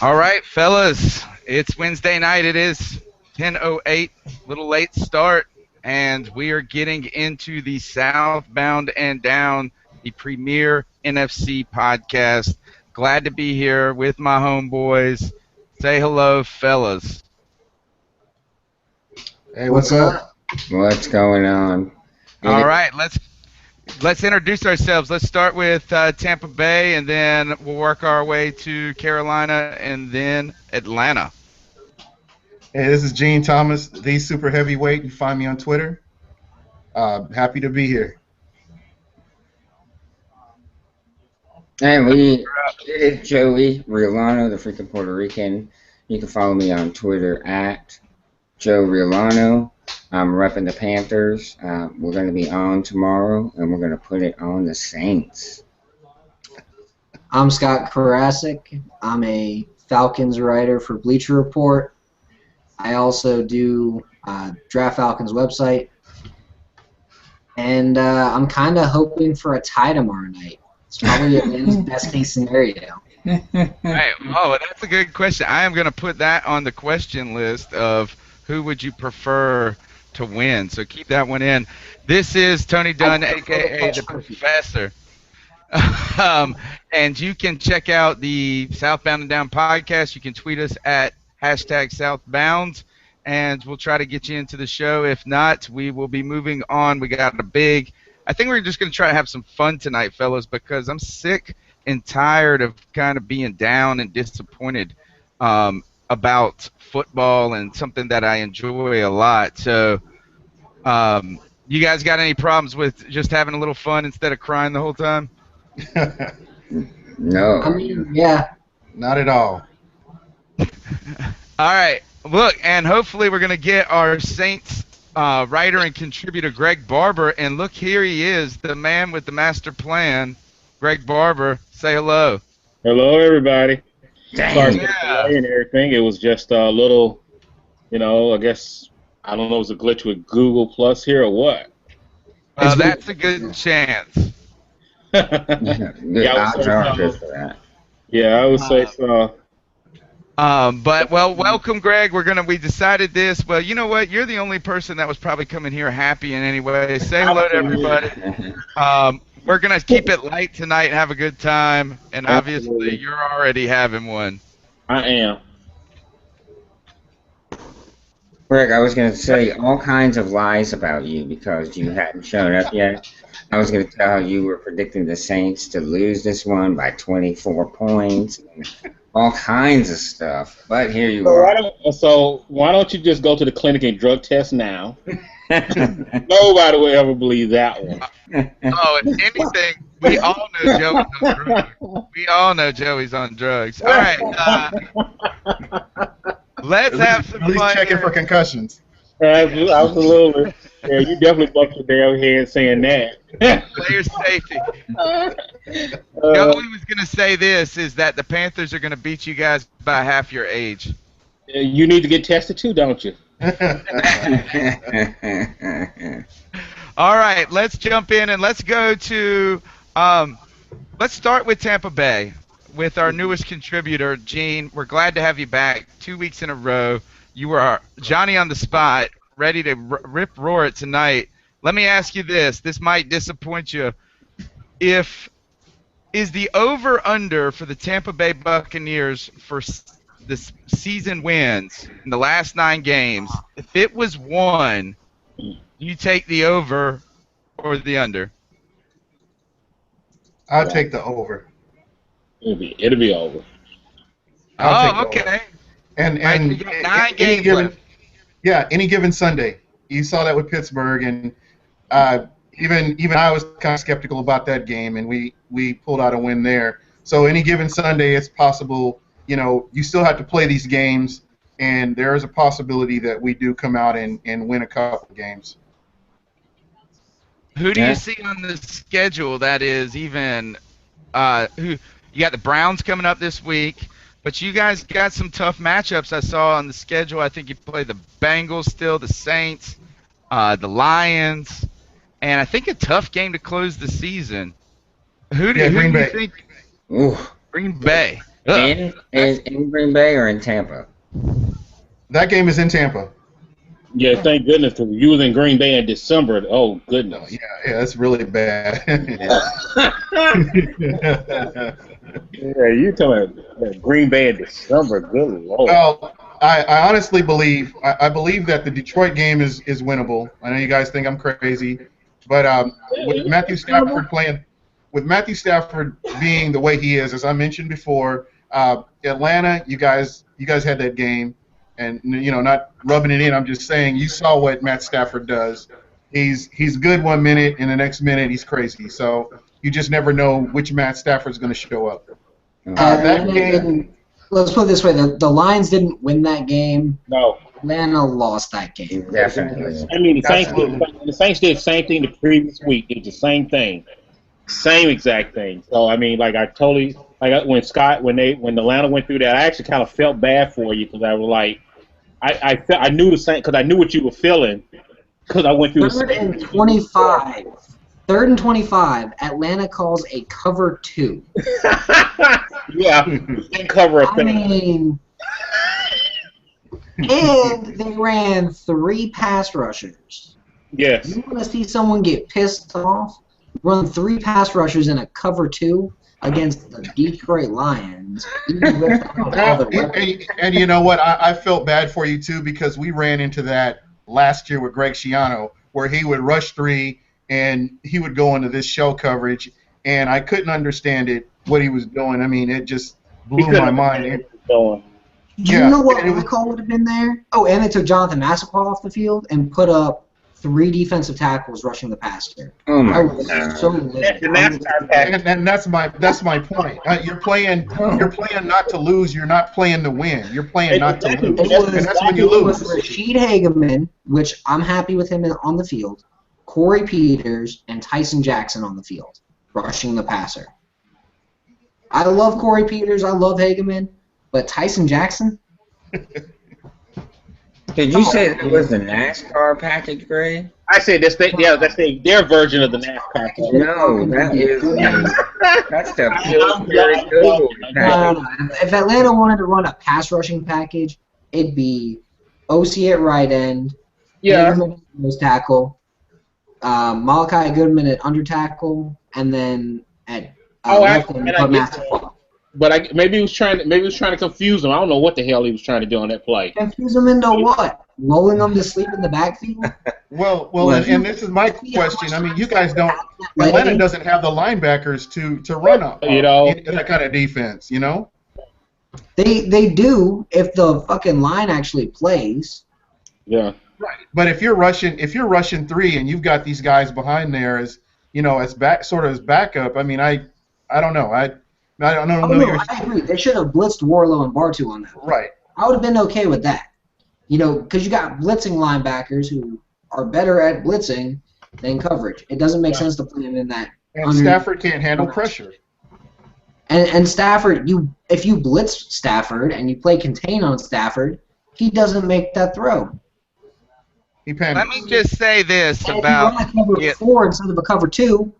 All right, fellas, it's Wednesday night. It is 10:08, little late start, and we are getting into the Southbound and Down, the premier NFC podcast. Glad to be here with my homeboys. Say hello, fellas. Hey, what's What's up? up? What's going on? All It, right, let's introduce ourselves. Let's start with Tampa Bay, and then we'll work our way to Carolina, and then Atlanta. Hey, this is Gene Thomas, the super heavyweight. You find me on Twitter. Happy to be here. and we, it's Joey Riolano, the freaking Puerto Rican. You can follow me on Twitter at Joe Riolano. I'm repping the Panthers. We're going to be on tomorrow, and we're going to put it on the Saints. I'm Scott Karasik. I'm a Falcons writer for Bleacher Report. I also do Draft Falcons website. And I'm kind of hoping for a tie tomorrow night. It's probably Atlanta's best case scenario. Right. Oh, that's a good question. I am going to put that on the question list of who would you prefer to win. So keep that one in. This is Tony Dunn, a.k.a. the Professor. And you can check out the Southbound and Down podcast. You can tweet us at #Southbound, and we'll try to get you into the show. If not, we will be moving on. We got I think we're just going to try to have some fun tonight, fellas, because I'm sick and tired of kind of being down and disappointed about football and something that I enjoy a lot. So you guys got any problems with just having a little fun instead of crying the whole time? No. I mean, yeah. Not at all. All right. Look, and hopefully we're going to get our Saints writer and contributor, Greg Barber. And look, here he is, the man with the master plan. Greg Barber, say hello. Hello, everybody. Dang. Sorry for Yeah. the delay and everything. It was just a little, I guess, I don't know, it was a glitch with Google Plus here or what. That's a good chance. Good I odds would say are so. good for that. Yeah, I would say so. But welcome, Greg. We decided this. Well, you know what? You're the only person that was probably coming here happy in any way. Say hello to everybody. We're gonna keep it light tonight and have a good time. And obviously, Absolutely. you're already having one. I am. Greg, I was going to say all kinds of lies about you because you hadn't shown up yet. I was going to tell you were predicting the Saints to lose this one by 24 points and all kinds of stuff. But here you are. So why don't you just go to the clinic and drug test now? Nobody will ever believe that one. Oh, if anything, we all know Joey's on drugs. We all know Joey's on drugs. All right. Let's have some At least fun checking here. for concussions. Absolutely. Yeah, you definitely bumped your damn head saying that. Player safety. Joey was going to say this, is that the Panthers are going to beat you guys by half your age. You need to get tested too, don't you? All right, let's jump in and let's go to let's start with Tampa Bay with our newest contributor, Gene. We're glad to have you back 2 weeks in a row. You were Johnny on the spot, ready to roar it tonight. Let me ask you this. This might disappoint you. Is the over-under for the Tampa Bay Buccaneers for the season wins in the last 9 games, if it was 1, do you take the over or the under? I'll take the over. It'll be over. I'll take the okay. over. And Right, so you got 9 any games given, left. yeah, any given Sunday. You saw that with Pittsburgh, and even I was kind of skeptical about that game, and we pulled out a win there. So any given Sunday, it's possible. You still have to play these games, and there is a possibility that we do come out and win a couple of games. Who do Yeah. you see on the schedule that is even who you got the Browns coming up this week, but you guys got some tough matchups I saw on the schedule. I think you play the Bengals still, the Saints, the Lions, and I think a tough game to close the season. Who do Green you Bay. think? Ooh. Green Bay. Ugh. In Green Bay or in Tampa? That game is in Tampa. Yeah, thank goodness, because you was in Green Bay in December. Oh, Oh, goodness. yeah, that's really bad. Yeah, you talking about Green Bay in December. Good Lord. Well, I honestly believe I believe that the Detroit game is winnable. I know you guys think I'm crazy, but with Matthew Stafford playing, with Matthew Stafford being the way he is, as I mentioned before, Atlanta, you guys had that game, and not rubbing it in. I'm just saying you saw what Matt Stafford does. He's good 1 minute, and the next minute he's crazy. So you just never know which Matt Stafford's going to show up. That Atlanta game. didn't. Let's put it this way: the Lions didn't win that game. No. Atlanta lost that game. Definitely. I mean, Absolutely. The Saints did the same thing the previous week. Did the same thing. Same exact thing. So, I mean, like, I totally, like, when Atlanta went through that, I actually kind of felt bad for you because I was like, I knew the same, because I knew what you were feeling because I went through the Third same. and 25. Third and 25. Atlanta calls a cover 2. Yeah, didn't cover a I thing. mean, and they ran 3 pass rushers. Yes. You want to see someone get pissed off? Run 3 pass rushers in a cover 2 against the Detroit Lions. Even with all the weapons. And you know what? I felt bad for you too because we ran into that last year with Greg Schiano, where he would rush 3 and he would go into this show coverage, and I couldn't understand it what he was doing. I mean, it just blew my mind. Going. Do you know what my call would have been there? Oh, and they took Jonathan Massaquoi off the field and put up 3 defensive tackles rushing the passer. Oh my I was God. so livid. And that's my point. You're playing not to lose. You're not playing to win. You're playing not to lose, and that's when you It was lose. Rashid Hageman, which I'm happy with him on the field, Corey Peters, and Tyson Jackson on the field, rushing the passer. I love Corey Peters. I love Hageman. But Tyson Jackson? Did you say it was the NASCAR package, Greg? I said that's their version of the NASCAR package. No, that's the Pillsbury Google package. No. If Atlanta wanted to run a pass rushing package, it'd be OC at right end, Hageman at nose tackle, Malachi Goodman at under tackle, and then at left end, put Massaquoi. But maybe he was trying to confuse them. I don't know what the hell he was trying to do on that play. Confuse them into what? Lulling them to sleep in the backfield? Well, and this is my question. I mean, you guys don't. Atlanta doesn't have the linebackers to run up. That kind of defense. They do if the fucking line actually plays. Yeah. Right. But if you're rushing 3 and you've got these guys behind there as as backup. I mean, I don't know. I don't know. I agree. They should have blitzed Warlow and Bartu on that. Right. I would have been okay with that. Because you got blitzing linebackers who are better at blitzing than coverage. It doesn't make sense to play them in that. And Stafford can't handle pressure. And Stafford, if you blitz Stafford and you play contain on Stafford, he doesn't make that throw. He panics. Let me just say this and about. If you run a cover 4 instead of a cover 2.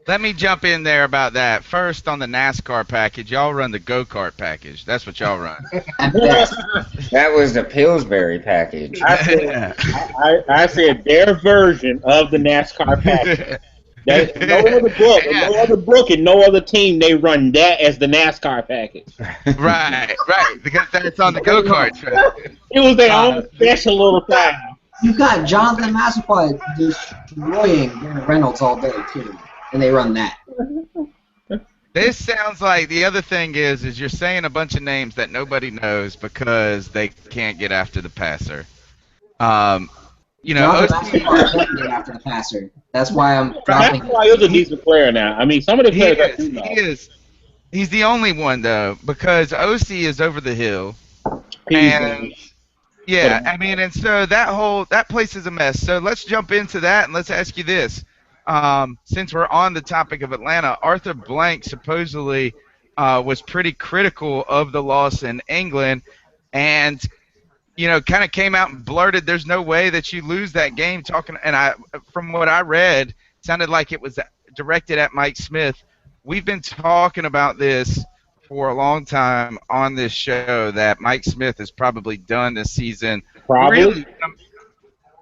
Let me jump in there about that. First, on the NASCAR package, y'all run the go-kart package. That's what y'all run. That was the Pillsbury package. I said their version of the NASCAR package. No other book and no other team, they run that as the NASCAR package. Right, because that's on the go-kart track. It was their own special little thing. You got Jonathan Massaquoi destroying Garrett Reynolds all day, too. And they run that. This sounds like the other thing is you're saying a bunch of names that nobody knows because they can't get after the passer. Jonathan Massaquoi can't get after the passer. That's why I'm dropping. Massaquoi is a decent player now. I mean, some of the players he is. He's the only one though because OC is over the hill. And so that place is a mess. So let's jump into that and let's ask you this. Since we're on the topic of Atlanta, Arthur Blank supposedly was pretty critical of the loss in England and, kind of came out and blurted there's no way that you lose that game from what I read, sounded like it was directed at Mike Smith. we've been talking about this for a long time on this show that Mike Smith is probably done this season. Probably. Really,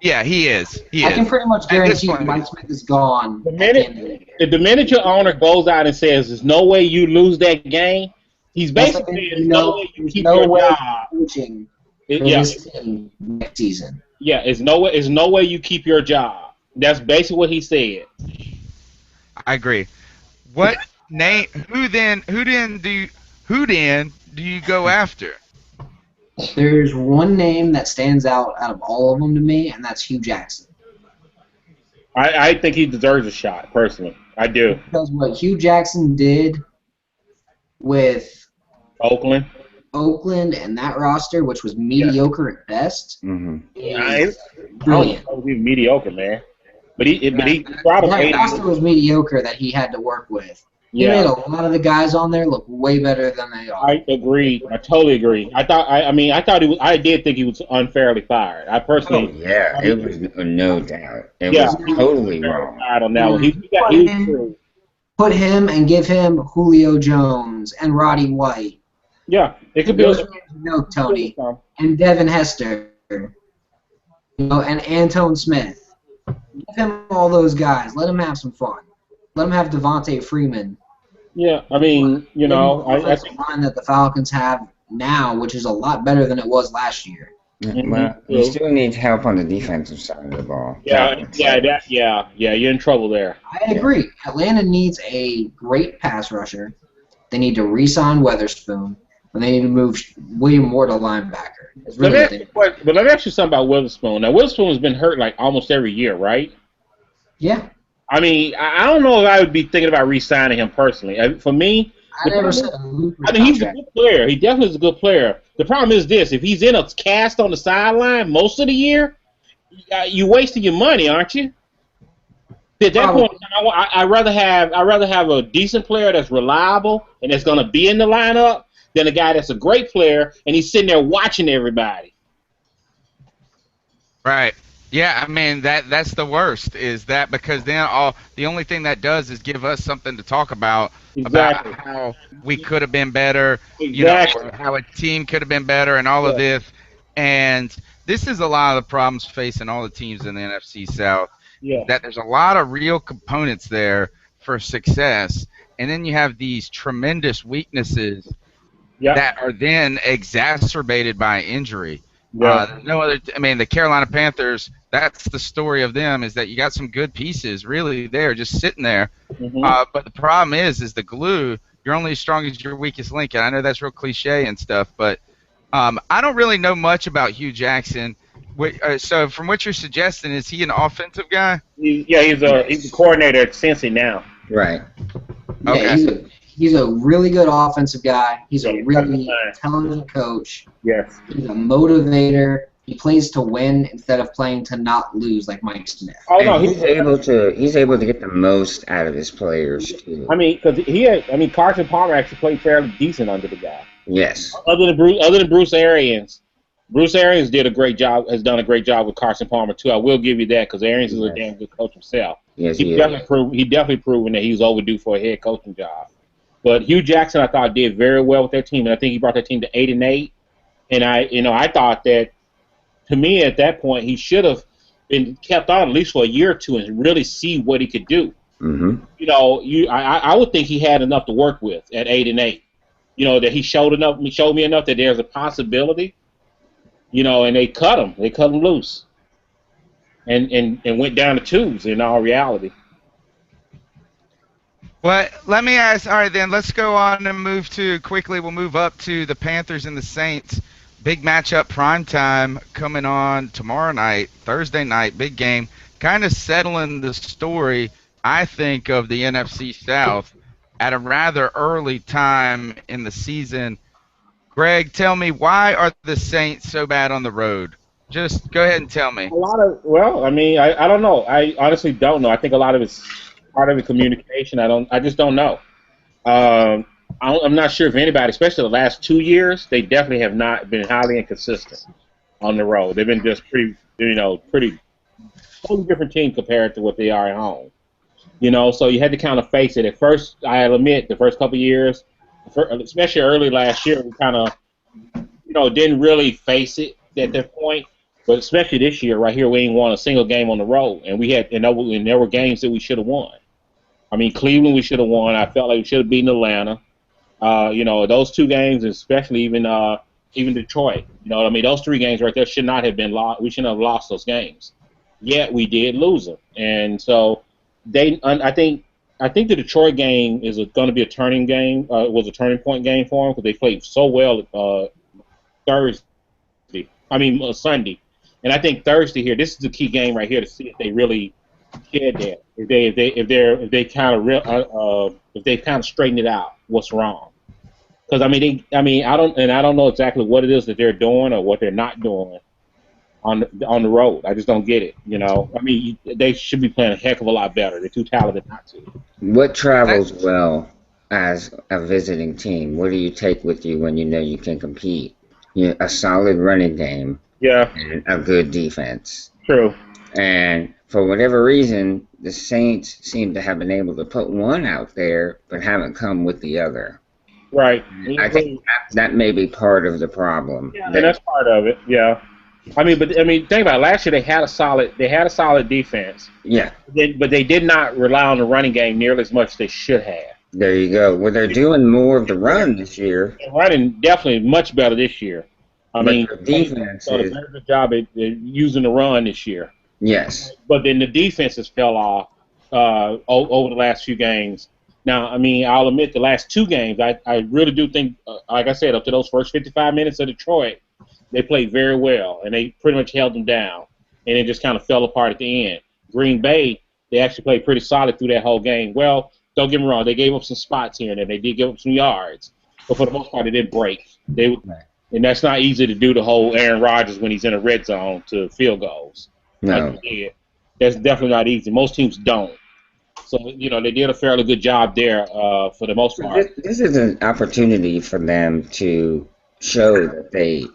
yeah, he is. He I can is. pretty much At this guarantee point, Mike Smith is gone The at the end of the minute year. the minute your owner goes out and says there's no way you lose that game, he's That's basically like, saying there's no way you there's keep no your way job. coaching for Yeah, this team next season. yeah. It's no way you keep your job. That's basically what he said. I agree. What name? Who then do you go after? There's one name that stands out of all of them to me, and that's Hugh Jackson. I think he deserves a shot, personally. I do. Because what Hugh Jackson did with Oakland. Oakland and that roster, which was mediocre at best, Mm-hmm. is I brilliant. don't know if he's mediocre, man. But he brought him That 80. roster was mediocre that he had to work with. He made a lot of the guys on there look way better than they are. I agree. I totally agree. I did think he was unfairly fired. I Oh, personally. yeah, it was no doubt. It Yeah. was totally wrong. Fired on that one. He was true. Put him and give him Julio Jones and Roddy White. Yeah, it could be. Those names you know, Tony, and Devin Hester, and Antone Smith. Give him all those guys. Let him have some fun. Let him have Devontae Freeman. Yeah, I mean, I think line that the Falcons have now, which is a lot better than it was last year. Well, you still need help on the defensive side of the ball. Yeah, you're in trouble there. I agree. Atlanta needs a great pass rusher. They need to re-sign Weatherspoon, and they need to move William Moore to linebacker. It's really But let me ask you something about Witherspoon. Now, Witherspoon has been hurt like almost every year, right? Yeah. I mean, I don't know if I would be thinking about re-signing him personally. For me, I never said he's a good player. He definitely is a good player. The problem is this: if he's in a cast on the sideline most of the year, you're wasting your money, aren't you? At that point, I'd rather have a decent player that's reliable and that's going to be in the lineup than a guy that's a great player and he's sitting there watching everybody. Right. Yeah, I mean that's the worst is that because then the only thing that does is give us something to talk about how we could have been better, or how a team could have been better and all of this. And this is a lot of the problems facing all the teams in the NFC South. Yeah. That there's a lot of real components there for success, and then you have these tremendous weaknesses that are then exacerbated by injury. Yeah. No other. I mean, the Carolina Panthers. That's the story of them. Is that you got some good pieces really there, just sitting there. Mm-hmm. But the problem is the glue. You're only as strong as your weakest link. And I know that's real cliche and stuff, but I don't really know much about Hugh Jackson. So from what you're suggesting, is he an offensive guy? He's a coordinator at Cincy now. Right. Yeah, Okay. He's a really good offensive guy. He's a really intelligent coach. Yes. He's a motivator. He plays to win instead of playing to not lose like Mike Smith. Oh no, he's able to get the most out of his players too. I mean, because Carson Palmer actually played fairly decent under the guy. Yes. Other than Bruce Arians. Bruce Arians has done a great job with Carson Palmer too. I will give you that because Arians is a damn good coach himself. Yes, he definitely proven that he's overdue for a head coaching job. But Hugh Jackson, I thought, did very well with that team, and I think he brought that team to 8-8. And I thought that, to me, at that point, he should have been kept on at least for a year or two and really see what he could do. Mm-hmm. I would think he had enough to work with at 8-8. That he showed me enough that there's a possibility. And they cut him. They cut him loose. And went down to 2s in all reality. Well, let me ask. All right, then let's go on and we'll move up to the Panthers and the Saints. Big matchup, prime time coming on tomorrow night, Thursday night, big game. Kind of settling the story, I think, of the NFC South at a rather early time in the season. Greg, tell me, why are the Saints so bad on the road? Just go ahead and tell me. I don't know. I honestly don't know. I think a lot of it's part of the communication. I just don't know. I'm not sure if anybody, especially the last 2 years, they definitely have not been highly inconsistent on the road. They've been just pretty totally different team compared to what they are at home. You know, so you had to kind of face it. At first, I'll admit, the first couple of years, especially early last year, we kind of, didn't really face it at that point. But especially this year, right here, we ain't won a single game on the road, and there were games that we should have won. I mean, Cleveland we should have won. I felt like we should have beaten Atlanta. Those two games, especially even Detroit. You know what I mean? Those three games right there should not have been lost. We shouldn't have lost those games. Yet we did lose them, and so I think the Detroit game is going to be a turning game. Was a turning point game for them because they played so well Sunday, and I think Thursday here. This is the key game right here to see if they really cared there. If they kind of straighten it out, what's wrong? Because I don't know exactly what it is that they're doing or what they're not doing on the road. I just don't get it. They should be playing a heck of a lot better. They're too talented not to. What travels well as a visiting team? What do you take with you when you know you can compete? A solid running game. Yeah. And a good defense. True. And for whatever reason, the Saints seem to have been able to put one out there, but haven't come with the other. Right. I think that may be part of the problem. Yeah, and that's part of it. Yeah. Think about it. Last year they had a solid defense. Yeah. But they did not rely on the running game nearly as much as they should have. There you go. Well, they're doing more of the run this year. They're running definitely much better this year. The defense done a very good job at using the run this year. Yes. But then the defenses fell off over the last few games. Now, I'll admit the last two games, I really do think, like I said, up to those first 55 minutes of Detroit, they played very well, and they pretty much held them down, and it just kind of fell apart at the end. Green Bay, they actually played pretty solid through that whole game. Well, don't get me wrong, they gave up some spots here and there. They did give up some yards, but for the most part, they didn't break. And that's not easy to do to hold Aaron Rodgers when he's in a red zone to field goals. No. That's definitely not easy. Most teams don't. So, they did a fairly good job there for the most part. This is an opportunity for them to show that they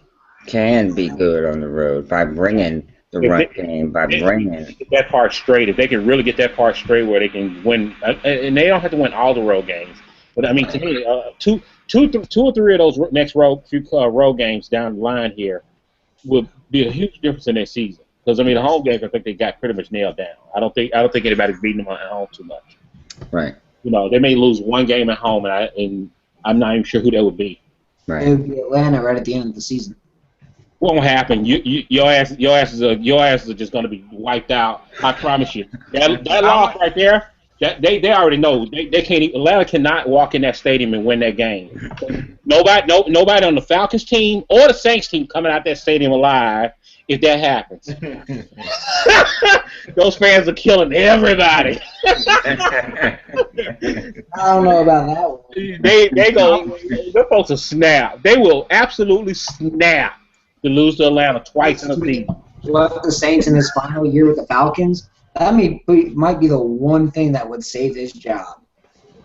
can be good on the road by bringing the run game, by bringing get that part straight. If they can really get that part straight where they can win, and they don't have to win all the road games. But, to me, two or three of those next road games down the line here will be a huge difference in their season. Because the home games, I think they got pretty much nailed down. I don't think anybody's beating them at home too much. Right. They may lose one game at home, and I'm not even sure who that would be. Right. It would be Atlanta right at the end of the season. Won't happen. Your asses are just going to be wiped out. I promise you. That loss right there. They already know they can't. Atlanta cannot walk in that stadium and win that game. Nobody on the Falcons team or the Saints team coming out that stadium alive. If that happens, those fans are killing everybody. I don't know about that one. They go. The folks will snap. They will absolutely snap to lose to Atlanta twice in a season. Left the Saints in his final year with the Falcons. That might be the one thing that would save his job.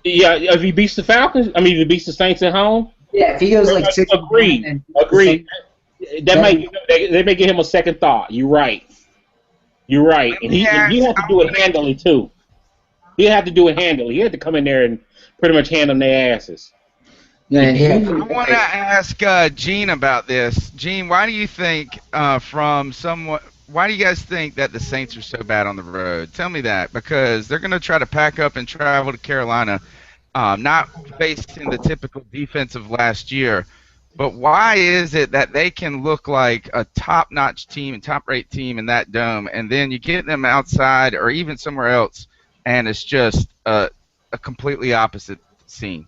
Yeah, if he beats the Falcons, if he beats the Saints at home. Yeah, if he goes like 6. Agreed. They may give him a second thought. You're right, and he had to do it handily too. He had to do it handily. He had to come in there and pretty much hand them their asses. Yeah, I want to ask Gene about this. Gene, why do you think why do you guys think that the Saints are so bad on the road? Tell me that, because they're going to try to pack up and travel to Carolina, not facing the typical defense of last year. But why is it that they can look like a top-notch team and top-rate team in that dome, and then you get them outside or even somewhere else, and it's just a completely opposite scene?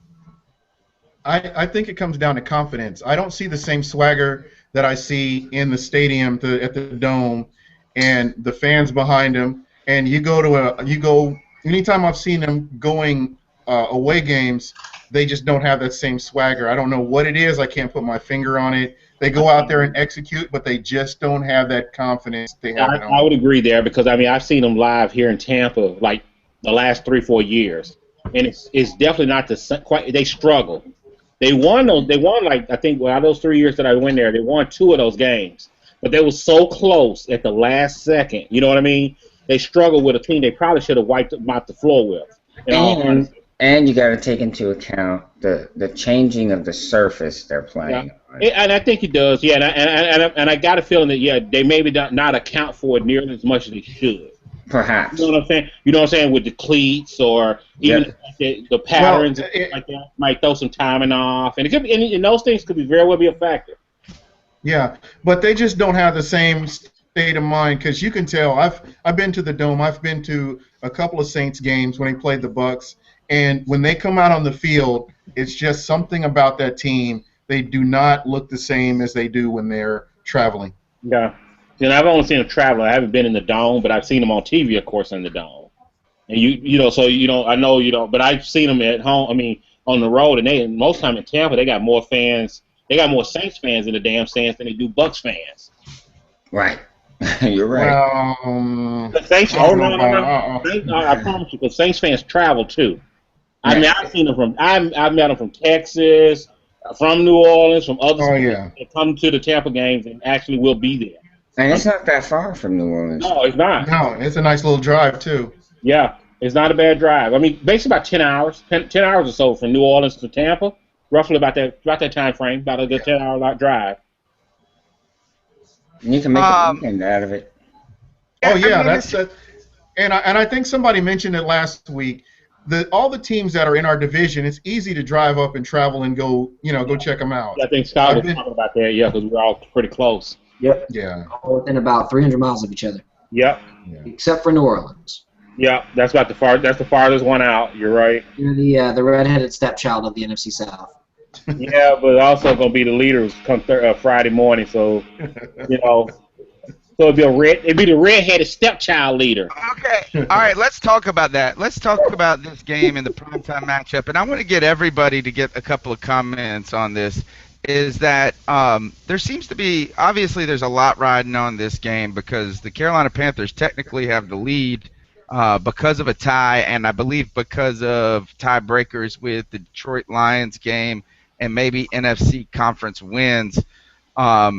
I think it comes down to confidence. I don't see the same swagger that I see in the stadium at the dome, and the fans behind them. And anytime I've seen them going away games, they just don't have that same swagger. I don't know what it is. I can't put my finger on it. They go out there and execute, but they just don't have that confidence they have. I would agree there, because I've seen them live here in Tampa like the last 3-4 years, and it's definitely not quite. They struggle. They won like, I think, out of those 3 years that I went there, they won 2 of those games, but they were so close at the last second. You know what I mean? they struggle with a team they probably should have wiped out the floor with. And you got to take into account the changing of the surface they're playing on. And I think it does. Yeah, and I got a feeling that they maybe not account for it nearly as much as they should. Perhaps. You know what I'm saying? You know what I'm saying, with the cleats or even the patterns like that might throw some timing off, and it could be, and those things could be very well be a factor. Yeah, but they just don't have the same state of mind, because you can tell. I've been to the Dome. I've been to a couple of Saints games when they played the Bucks, and when they come out on the field, it's just something about that team. They do not look the same as they do when they're traveling. Yeah. And I've only seen them travel. I haven't been in the Dome, but I've seen them on TV, of course, in the Dome. And I know you don't, but I've seen them at home. I mean, on the road, and most time in Tampa, they got more fans. They got more Saints fans in the damn stands than they do Bucks fans. Right. You're right. The Saints. I promise you, because Saints fans travel too. I mean, I've seen them from. I've met them from Texas, from New Orleans, from other states that come to the Tampa games and actually will be there. And it's not that far from New Orleans. No, it's not. No, it's a nice little drive too. Yeah, it's not a bad drive. I mean, basically about 10 hours, 10 hours or so from New Orleans to Tampa, roughly about that time frame, about a good 10-hour drive. And you can make a weekend out of it. Oh yeah, that's it. And I think somebody mentioned it last week. All the teams that are in our division, it's easy to drive up and travel and go check them out. I think Scott was talking about that, because we're all pretty close. Yep. Yeah. All within about 300 miles of each other. Yep. Except for New Orleans. Yep. That's about that's the farthest one out. You're right. You're the redheaded stepchild of the NFC South. Yeah, but also gonna be the leaders come Friday morning. So, so it'd be the redheaded stepchild leader. Okay. All right. Let's talk about that. Let's talk about this game and the primetime matchup. And I want to get everybody to get a couple of comments on this. Is that there seems to be, obviously there's a lot riding on this game because the Carolina Panthers technically have the lead because of a tie, and I believe because of tiebreakers with the Detroit Lions game and maybe NFC conference wins. Let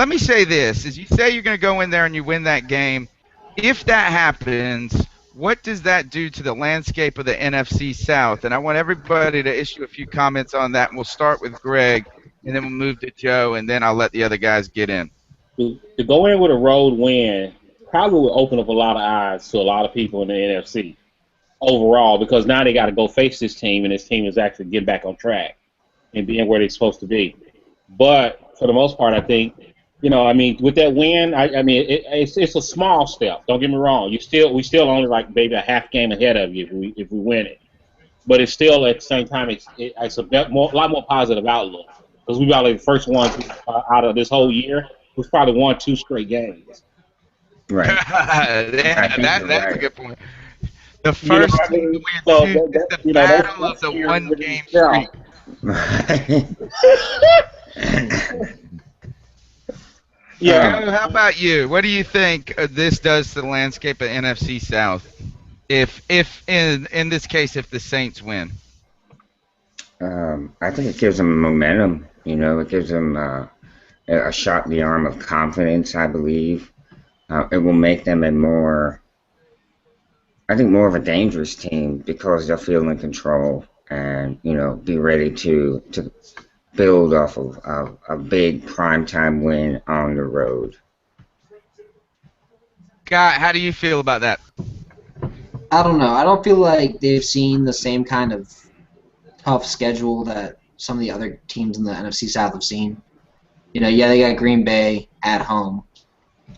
me say this, is you say you're going to go in there and you win that game. If that happens, what does that do to the landscape of the NFC South? And I want everybody to issue a few comments on that. And we'll start with Greg, and then we'll move to Joe, and then I'll let the other guys get in. To go in with a road win probably will open up a lot of eyes to a lot of people in the NFC overall, because now they got to go face this team, and this team is actually getting back on track and being where they're supposed to be. But for the most part, I think, with that win, it's a small step. Don't get me wrong. We still only like maybe a half game ahead of you if we win it. But it's still at the same time it's a lot more positive outlook, because we probably the first ones out of this whole year. We've probably won 2 straight games. Right. That's a good point. The first team to win 2 is the battle of the one-game streak. Yeah. How about you? What do you think this does to the landscape of NFC South? If in this case, if the Saints win, I think it gives them momentum. It gives them a shot in the arm of confidence. I believe it will make them more of a dangerous team, because they'll feel in control and be ready to build off of a big primetime win on the road. Guy, how do you feel about that? I don't know. I don't feel like they've seen the same kind of tough schedule that some of the other teams in the NFC South have seen. They got Green Bay at home.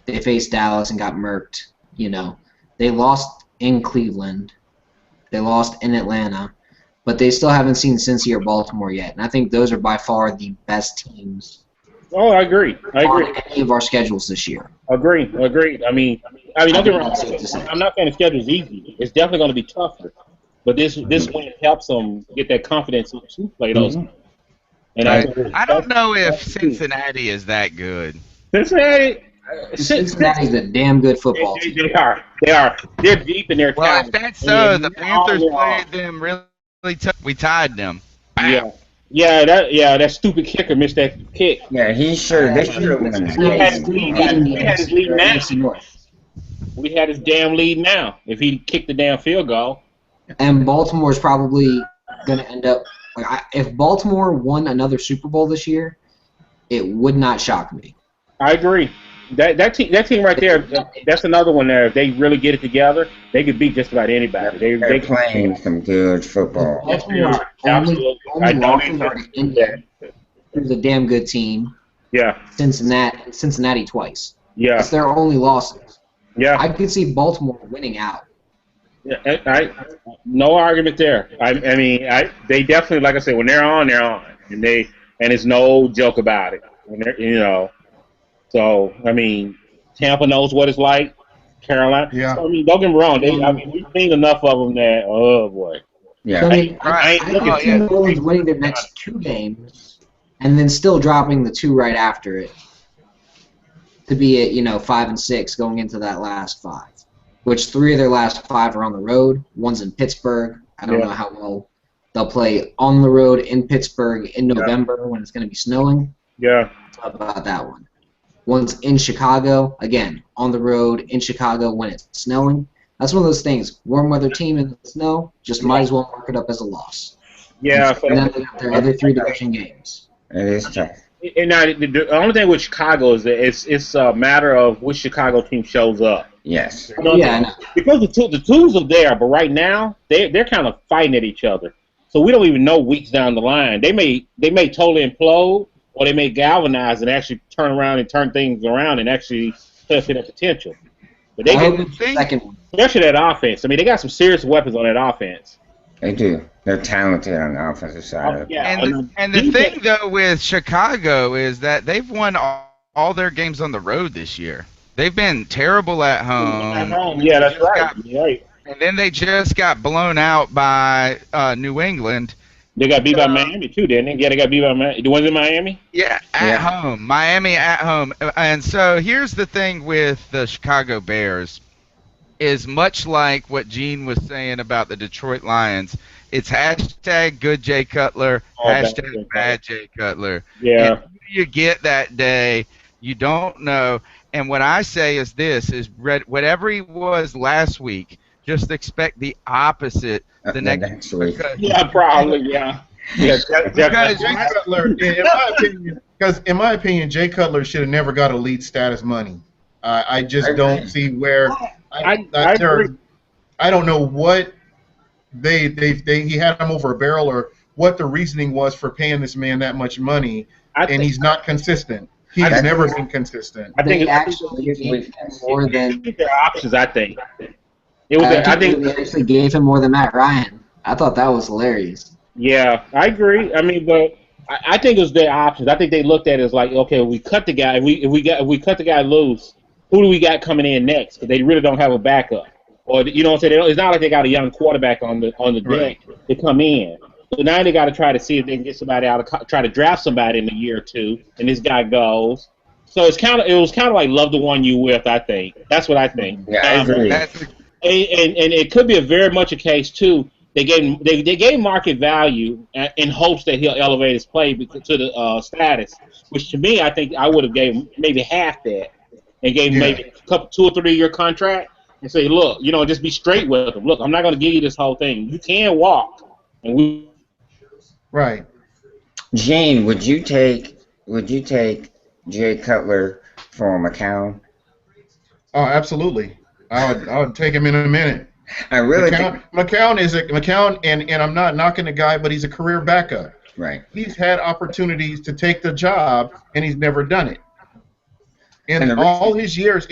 They faced Dallas and got murked. They lost in Cleveland. They lost in Atlanta. But they still haven't seen Cincy or Baltimore yet. And I think those are by far the best teams. Oh, I agree. On any of our schedules this year. Agreed. I mean, don't get me wrong. I'm not saying the schedule's easy. It's definitely going to be tougher. But this win helps them get that confidence to play those. And I don't know if Cincinnati is that good. Cincinnati's a damn good football team. They are. They're deep in their talent. Well, if that's so, the Panthers played them really tough. We tied them. Bam. Yeah. that stupid kicker missed that kick. Yeah, they should have won that We had, Still we game. had, leading we had his lead the now. NFC North. We had his damn lead now. If he kicked the damn field goal. And Baltimore's probably going to end up if Baltimore won another Super Bowl this year, it would not shock me. I agree. That team right there, that's another one there. If they really get it together, they could beat just about anybody. They're playing some good football. Baltimore's Absolutely. only I don't losses even are to Indy, who's a damn good team. Yeah. Cincinnati twice. Yeah. That's their only losses. Yeah. I could see Baltimore winning out. Yeah, no argument there. I mean, they definitely, like I said, when they're on, and it's no joke about it. When they're, so I mean, Tampa knows what it's like. Carolina. Yeah. So, I mean, don't get me wrong. We've seen enough of them that, oh boy. Yeah. So, I mean, I I could see New Orleans winning their next 2 games, and then still dropping the 2 right after it to be at 5-6 going into that last 5. Which 3 of their last 5 are on the road. One's in Pittsburgh. I don't know how well they'll play on the road in Pittsburgh in November when it's going to be snowing. Yeah. Talk about that one. One's in Chicago, again, on the road in Chicago when it's snowing. That's one of those things. Warm weather team in the snow, just might as well mark it up as a loss. Yeah. And then they got their other 3 division games. It is tough. And now, the only thing with Chicago is that it's a matter of which Chicago team shows up. Yes. Yeah, I know. Because the tools are there, but right now they're kind of fighting at each other. So we don't even know weeks down the line. They may totally implode, or they may galvanize and actually turn around and turn things around and actually test their potential. But they I get hope it's the second one. especially that offense. I mean, they got some serious weapons on that offense. They do. They're talented on the offensive side. And the thing though with Chicago is that they've won all their games on the road this year. They've been terrible at home. Yeah, that's right. Right. And then they just got blown out by New England. They got beat by Miami too, didn't they? Yeah, they got beat by Miami. Was it Miami? Yeah, at home. Miami at home. And so here's the thing with the Chicago Bears is much like what Gene was saying about the Detroit Lions. It's hashtag good Jay Cutler, hashtag bad Jay Cutler. Yeah. And who you get that day, you don't know. And what I say is this, is whatever he was last week, just expect the opposite the next week. Yeah, probably, yeah. Because Jay Cutler, in my opinion, Jay Cutler should have never got elite status money. I just don't see where. I don't know what he had him over a barrel or what the reasoning was for paying this man that much money, and he's not consistent. He's never been consistent. I think they actually gave him more than their options. I think it was. I think they actually gave him more than Matt Ryan. I thought that was hilarious. Yeah, I agree. I mean, but I think it was their options. I think they looked at it as like, okay, we cut the guy. If we cut the guy loose, who do we got coming in next? Because they really don't have a backup, or what I'm saying. It's not like they got a young quarterback on the deck to come in. So now they got to try to see if they can get somebody out try to draft somebody in a year or two, and this guy goes. So it was kind of like love the one you with. I think that's what I think. Yeah, I agree. And it could be a very much a case too. They gave market value in hopes that he'll elevate his play to the status, which to me I think I would have gave him maybe half that and gave him maybe a couple 2 or 3 year contract and say, look, just be straight with him. Look, I'm not going to give you this whole thing. You can walk, and Right. Gene, would you take Jay Cutler for McCown? Oh, absolutely. I would take him in a minute. I really McCown, and I'm not knocking the guy, but he's a career backup. Right. He's had opportunities to take the job, and he's never done it. In all his years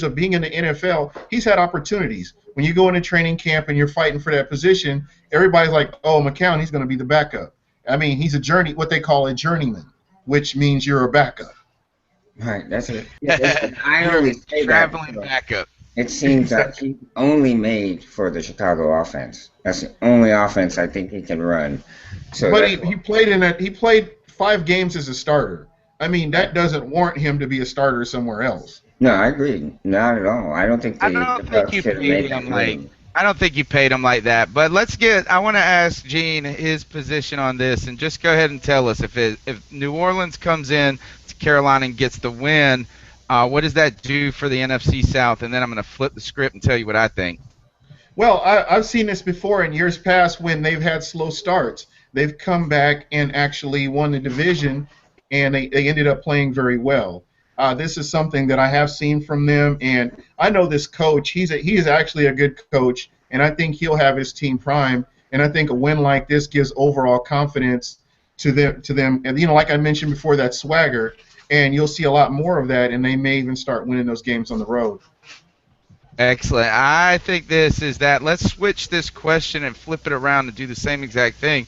of being in the NFL, he's had opportunities. When you go into training camp and you're fighting for that position, everybody's like, "Oh, McCown, he's going to be the backup." I mean, he's what they call a journeyman, which means you're a backup. Right. That's it. I only say traveling that, backup. It seems that he's only made for the Chicago offense. That's the only offense I think he can run. So, but he played 5 games as a starter. I mean, that doesn't warrant him to be a starter somewhere else. No, I agree. Not at all. I don't think you paid him like I don't think you paid him like that. But I want to ask Gene his position on this, and just go ahead and tell us if New Orleans comes in to Carolina and gets the win, what does that do for the NFC South? And then I'm going to flip the script and tell you what I think. Well, I've seen this before in years past when they've had slow starts. They've come back and actually won the division, and they ended up playing very well. This is something that I have seen from them, and I know this coach. He is actually a good coach, and I think he'll have his team primed. And I think a win like this gives overall confidence to them. And like I mentioned before, that swagger, and you'll see a lot more of that, and they may even start winning those games on the road. Excellent. I think this is that. Let's switch this question and flip it around and do the same exact thing.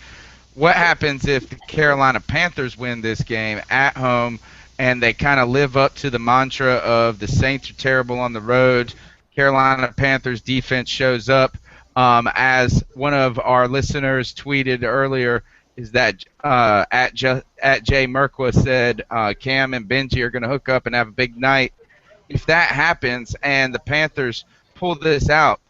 What happens if the Carolina Panthers win this game at home and they kind of live up to the mantra of the Saints are terrible on the road? Carolina Panthers defense shows up. As one of our listeners tweeted earlier, is that at Jay Merkwa said Cam and Benji are going to hook up and have a big night. If that happens and the Panthers pull this out,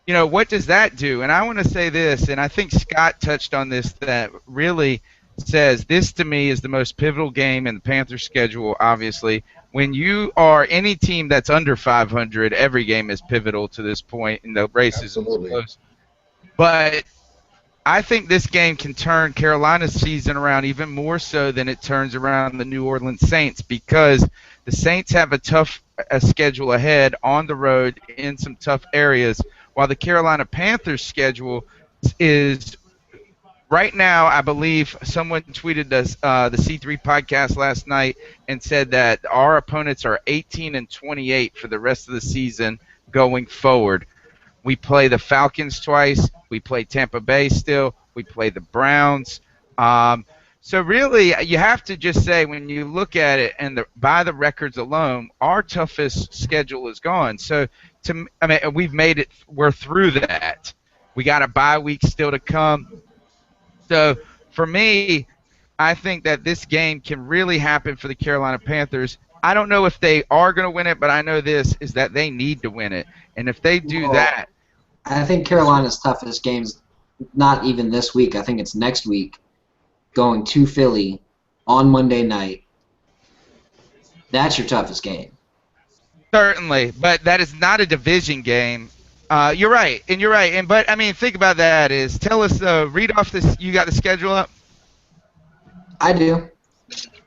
what does that do? And I want to say this, and I think Scott touched on this, that really says this to me is the most pivotal game in the Panthers schedule, obviously. When you are any team that's under 500, every game is pivotal to this point, and the race is close. But I think this game can turn Carolina's season around even more so than it turns around the New Orleans Saints, because the Saints have a tough schedule ahead on the road in some tough areas, while the Carolina Panthers schedule is right now, I believe someone tweeted us the C3 podcast last night and said that our opponents are 18 and 28 for the rest of the season going forward. We play the Falcons twice. We play Tampa Bay still. We play the Browns. So really, you have to just say when you look at it and by the records alone, our toughest schedule is gone. So we've made it. We're through that. We got a bye week still to come. So for me, I think that this game can really happen for the Carolina Panthers. I don't know if they are going to win it, but I know this is that they need to win it. And if they do that, I think Carolina's toughest game's not even this week. I think it's next week, going to Philly on Monday night. That's your toughest game. Certainly, but that is not a division game. You're right, but I mean, think about that. Tell us, read off this. You got the schedule up? I do.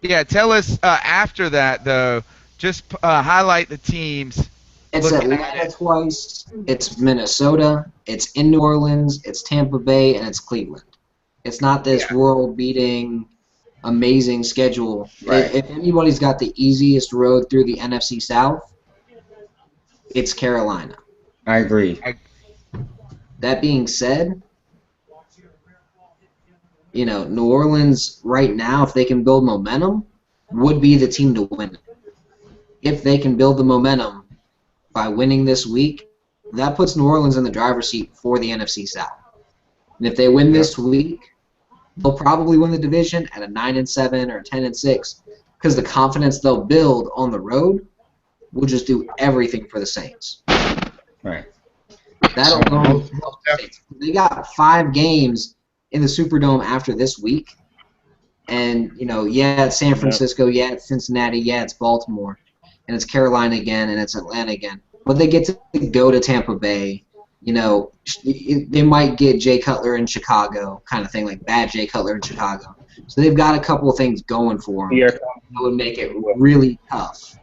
Yeah, tell us after that though. Just highlight the teams. It's Atlanta twice. It's Minnesota. It's in New Orleans. It's Tampa Bay, and it's Cleveland. It's not this world-beating, amazing schedule. Right. If anybody's got the easiest road through the NFC South, it's Carolina. I agree. That being said, New Orleans right now, if they can build momentum, would be the team to win. If they can build the momentum by winning this week, that puts New Orleans in the driver's seat for the NFC South. And if they win this week, they'll probably win the division at a 9-7 or 10-6, because the confidence they'll build on the road will just do everything for the Saints. Right. That alone helps the Saints. They got 5 games in the Superdome after this week, and it's San Francisco, it's Cincinnati, it's Baltimore, and it's Carolina again, and it's Atlanta again. But they get to go to Tampa Bay. They might get Jay Cutler in Chicago, kind of thing, like bad Jay Cutler in Chicago. So they've got a couple of things going for them that would make it really tough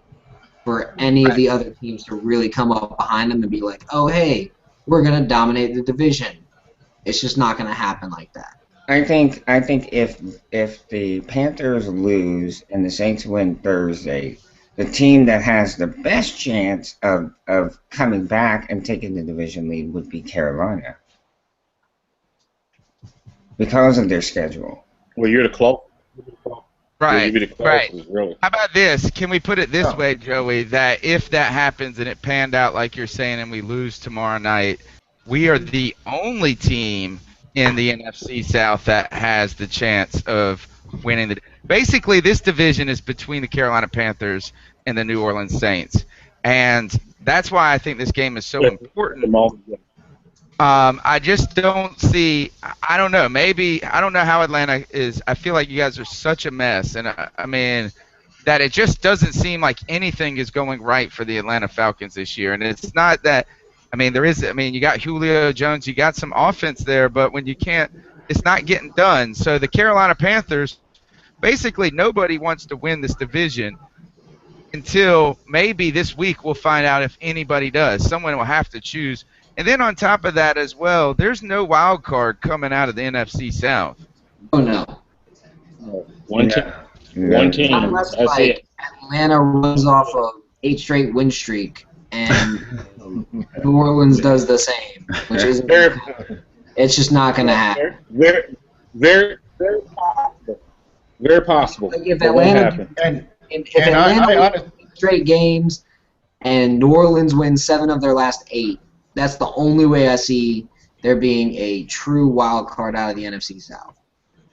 for any of the other teams to really come up behind them and be like, oh, hey, we're going to dominate the division. It's just not going to happen like that. I think if the Panthers lose and the Saints win Thursday, the team that has the best chance of coming back and taking the division lead would be Carolina because of their schedule. Well, you're the close. Right, right. Really. How about this? Can we put it this way, Joey, that if that happens and it panned out like you're saying and we lose tomorrow night, we are the only team in the NFC South that has the chance of winning the. Basically, this division is between the Carolina Panthers and the New Orleans Saints, and that's why I think this game is so important. I just don't see. I don't know. Maybe I don't know how Atlanta is. I feel like you guys are such a mess, and I mean that it just doesn't seem like anything is going right for the Atlanta Falcons this year. And it's not that. I mean, there is. I mean, you got Julio Jones, you got some offense there, but when you can't, it's not getting done. So the Carolina Panthers, basically, nobody wants to win this division until maybe this week we'll find out if anybody does. Someone will have to choose. And then on top of that as well, there's no wild card coming out of the NFC South. Oh no. One team. No. One team. Unless That's like it. Atlanta runs off a 8 straight win streak and New Orleans does the same, which isn't. Very, It's just not going to happen. very possible. Very possible. Like if It won't Atlanta, happen. if And Atlanta wins 8 straight games and New Orleans wins 7 of their last 8, that's the only way I see there being a true wild card out of the NFC South.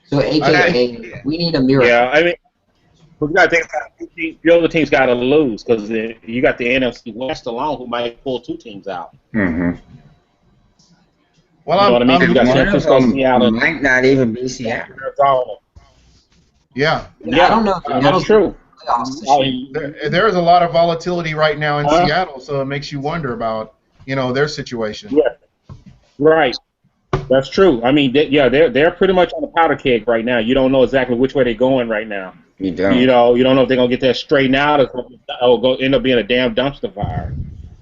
So, AKA, we need a miracle. Yeah, I mean, we got to think about the other teams got to lose because you got the NFC West alone who might pull 2 teams out. Mm-hmm. Well, You know what I mean? You got San One of Francisco, them Seattle, might not even be Seattle. Arizona. yeah. I don't know. That's true. Playoffs this I year. mean, There is a lot of volatility right now in Huh? Seattle, so it makes you wonder about their situation. Yeah, right. That's true. I mean, they're pretty much on the powder keg right now. You don't know exactly which way they're going right now. You don't. You don't know if they're gonna get that straightened out or go end up being a damn dumpster fire.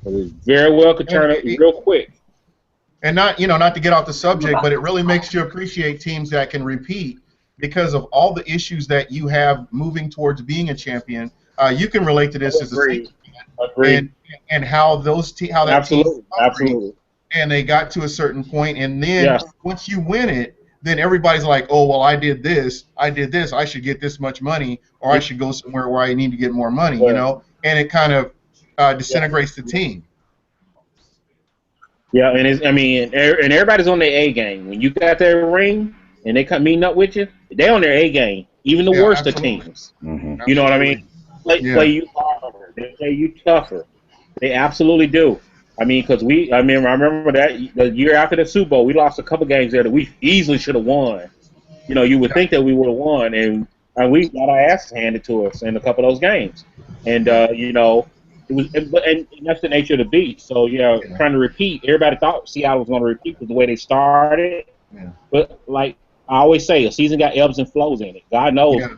It very well could turn it real quick. And not to get off the subject, but it really makes you appreciate teams that can repeat because of all the issues that you have moving towards being a champion. You can relate to this as a Agreed. Saints Agreed. fan, and how that Absolutely. team Absolutely. and they got to a certain point, and then Yeah. once you win it, then everybody's like, oh well, I did this, I should get this much money, or I should go somewhere where I need to get more money, and it kind of disintegrates the team. Yeah, and and everybody's on their A game. When you got their ring and they come meeting up with you, they on their A game. Even the Yeah, worst absolutely. of teams. Mm-hmm. You know what I mean? Yeah. Play you harder. They play you tougher. They absolutely do. I mean, because I remember that the year after the Super Bowl, we lost a couple games there that we easily should have won. You would think that we would have won, and we got our asses handed to us in a couple of those games. And it was, and that's the nature of the beast. So trying to repeat. Everybody thought Seattle was going to repeat with the way they started. Yeah. But like I always say, a season got ebbs and flows in it. God knows. Yeah.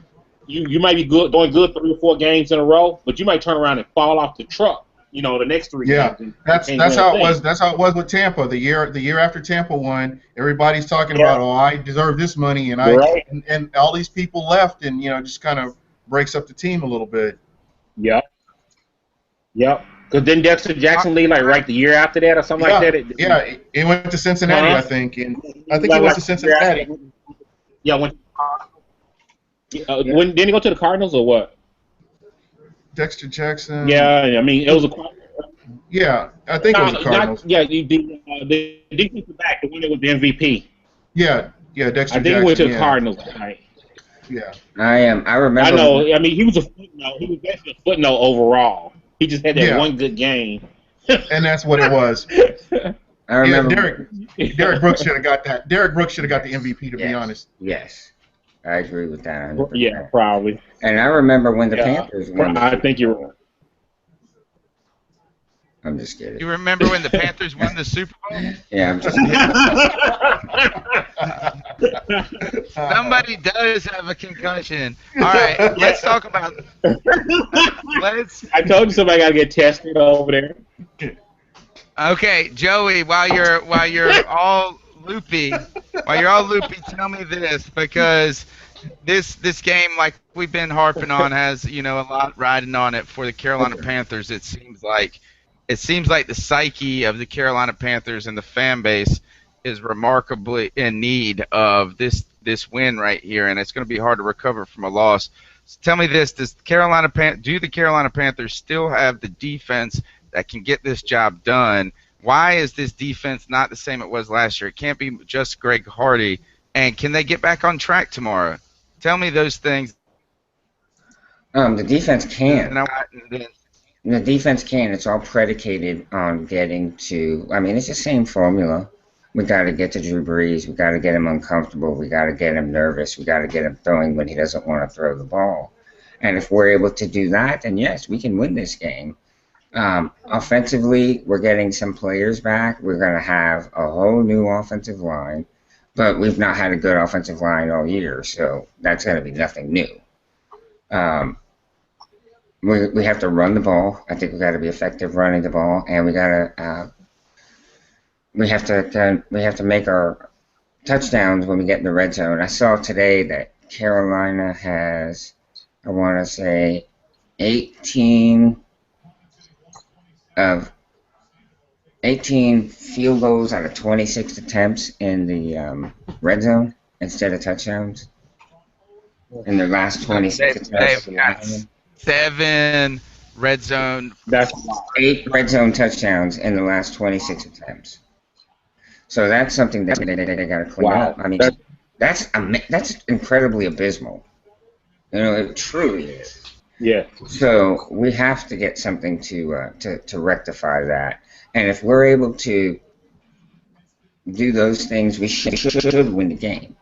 You might be doing good 3 or 4 games in a row, but you might turn around and fall off the truck. The next 3 Yeah, games. that's how it was. That's how it was with Tampa. The year after Tampa won, everybody's talking about, oh, I deserve this money, and Right. and all these people left, and just kind of breaks up the team a little bit. Yep. Because then Dexter Jackson leave right the year after that or something like that. He went to Cincinnati, Uh-huh. I think, and I think he went to Cincinnati. Yeah, didn't he go to the Cardinals or what? Dexter Jackson. Yeah, I mean it was a. Yeah, I think it was the Cardinals. The defensive back, the one that was the MVP. Yeah, Dexter I think Jackson. he went to the yeah. Cardinals. Right? Yeah. I remember. I know. I mean, he was a footnote. He was basically a footnote overall. He just had that one good game. And that's what it was. I remember. Derek Brooks should have got that. Derek Brooks should have got the MVP, to be honest. Yes, I agree with that. 100%. Yeah, probably. And I remember when the Panthers won. I think you're right. I'm just kidding. You remember when the Panthers won the Super Bowl? Yeah, I'm just kidding. Somebody does have a concussion. All right, let's talk about. I told you somebody got to get tested over there. Okay, Joey, while you're all loopy, tell me this, because this game, like we've been harping on, has a lot riding on it for the Carolina Panthers. It seems like the psyche of the Carolina Panthers and the fan base is remarkably in need of this win right here, and it's going to be hard to recover from a loss. So tell me this: do the Carolina Panthers still have the defense that can get this job done? Why is this defense not the same it was last year? It can't be just Greg Hardy. And can they get back on track tomorrow? Tell me those things. The defense can. And The defense can. It's all predicated on getting to. I mean, it's the same formula. We got to get to Drew Brees. We got to get him uncomfortable. We got to get him nervous. We got to get him throwing when he doesn't want to throw the ball. And if we're able to do that, then yes, we can win this game. Offensively, we're getting some players back. We're going to have a whole new offensive line, but we've not had a good offensive line all year, so that's going to be nothing new. We have to run the ball. I think we got to be effective running the ball, and we have to make our touchdowns when we get in the red zone. I saw today that Carolina has, I want to say, 18 field goals out of 26 attempts in the red zone instead of touchdowns in their last 26 attempts. They've got 7 red zone. That's 8 red zone touchdowns in the last 26 attempts. So that's something that they got to clean up. I mean, that's incredibly abysmal. You know, it truly is. Yeah. So we have to get something to rectify that. And if we're able to do those things, we should win the game.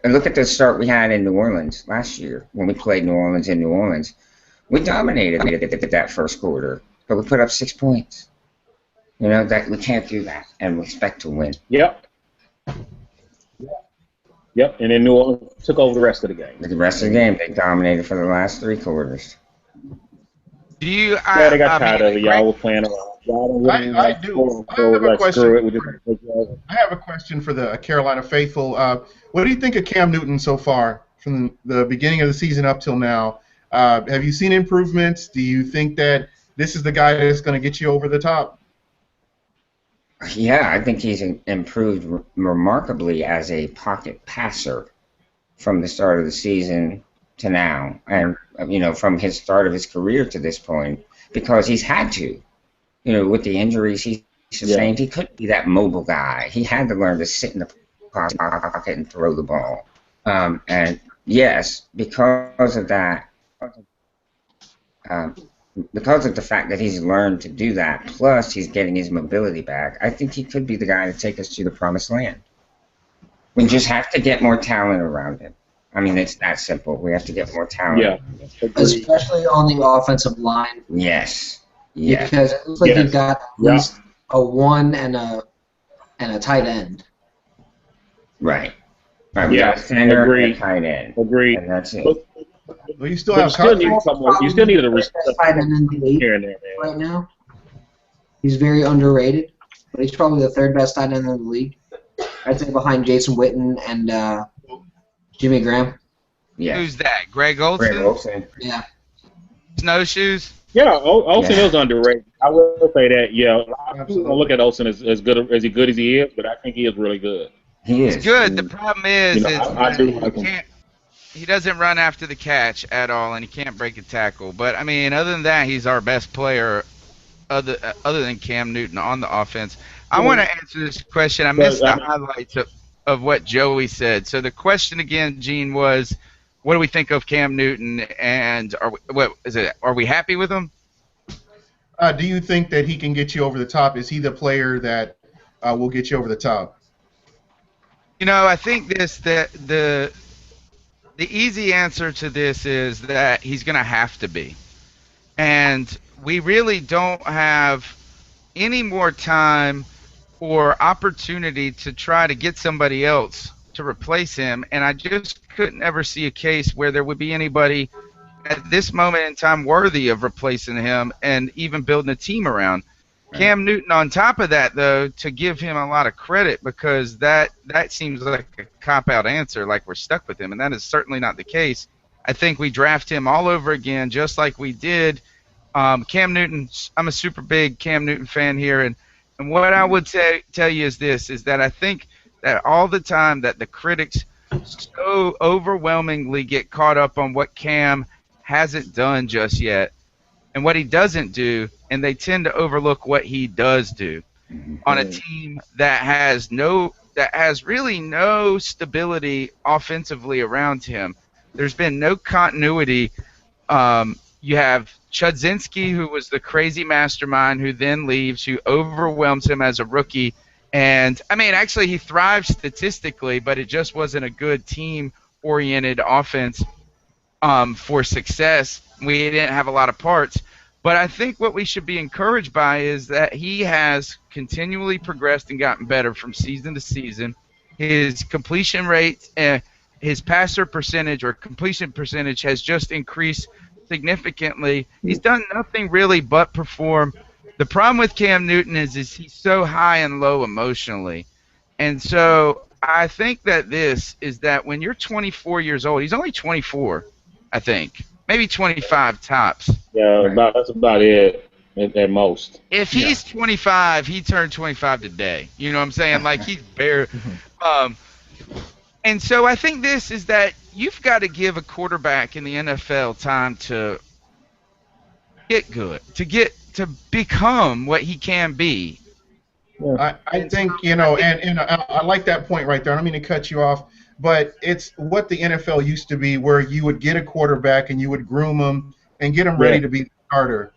And look at the start we had in New Orleans last year when we played New Orleans in New Orleans. We dominated that first quarter, but we put up 6 points. You know, that we can't do that and we expect to win. Yep. Yep, and then New Orleans took over the rest of the game. The rest of the game, they dominated for the last 3 quarters. Do you? Yeah, they got tired of it. Y'all were playing around. I do. I have a question. I have a question for the Carolina faithful. What do you think of Cam Newton so far from the beginning of the season up till now? Have you seen improvements? Do you think that this is the guy that's going to get you over the top? Yeah, I think he's improved remarkably as a pocket passer from the start of the season to now, and from his start of his career to this point, because he's had to. With the injuries he sustained, he couldn't be that mobile guy. He had to learn to sit in the pocket and throw the ball. And yes, because of that, because of the fact that he's learned to do that, plus he's getting his mobility back, I think he could be the guy to take us to the promised land. We just have to get more talent around him. I mean, it's that simple. We have to get more talent. Yeah. Especially on the offensive line. Yes. Yeah. Because it looks like you've got at least a 1 and a tight end. Right. We got a center and a tight end. Agreed. And that's it. Well, you still have you still need a tight end in the league here and there, right now. He's very underrated, but he's probably the 3rd best tight end in the league. I'd say behind Jason Witten and Jimmy Graham. Yeah. Who's that? Greg Olsen? Greg Olsen. Yeah. Snowshoes? Yeah, Olsen is underrated. I will say that. Yeah, I don't look at Olsen as good as he is, but I think he is really good. He is He's good. The problem is, I do like him. He doesn't run after the catch at all, and he can't break a tackle. But I mean, other than that, he's our best player, other than Cam Newton on the offense. I want to answer this question. I missed the highlights of what Joey said. So the question again, Gene, was, what do we think of Cam Newton, and are we happy with him? Do you think that he can get you over the top? Is he the player that will get you over the top? I think the easy answer to this is that he's going to have to be. And we really don't have any more time or opportunity to try to get somebody else to replace him. And I just couldn't ever see a case where there would be anybody at this moment in time worthy of replacing him and even building a team around. Cam Newton, on top of that, though, to give him a lot of credit, because that seems like a cop-out answer, like we're stuck with him, and that is certainly not the case. I think we draft him all over again, just like we did. Cam Newton, I'm a super big Cam Newton fan here, and what I would tell you is this, is that I think that all the time that the critics so overwhelmingly get caught up on what Cam hasn't done just yet and what he doesn't do, and they tend to overlook what he does do on a team that has really no stability offensively around him. There's been no continuity You have Chudzinski, who was the crazy mastermind, who then leaves, who overwhelms him as a rookie. And I mean, actually, he thrived statistically, but it just wasn't a good team-oriented offense for success. We didn't have a lot of parts. But I think what we should be encouraged by is that he has continually progressed and gotten better from season to season. His completion rate, his passer percentage or completion percentage has just increased significantly. He's done nothing really but perform. The problem with Cam Newton is he's so high and low emotionally. And so I think that this is that when you're 24 years old, he's only 24, I think, maybe 25 tops. Yeah, that's about it at most. If he's 25, he turned 25 today. You know what I'm saying? Like he's bare. And so I think this is that you've got to give a quarterback in the NFL time to get good, to become what he can be. I think, and I like that point right there. I don't mean to cut you off, but it's what the NFL used to be, where you would get a quarterback and you would groom him and get him ready to be the starter.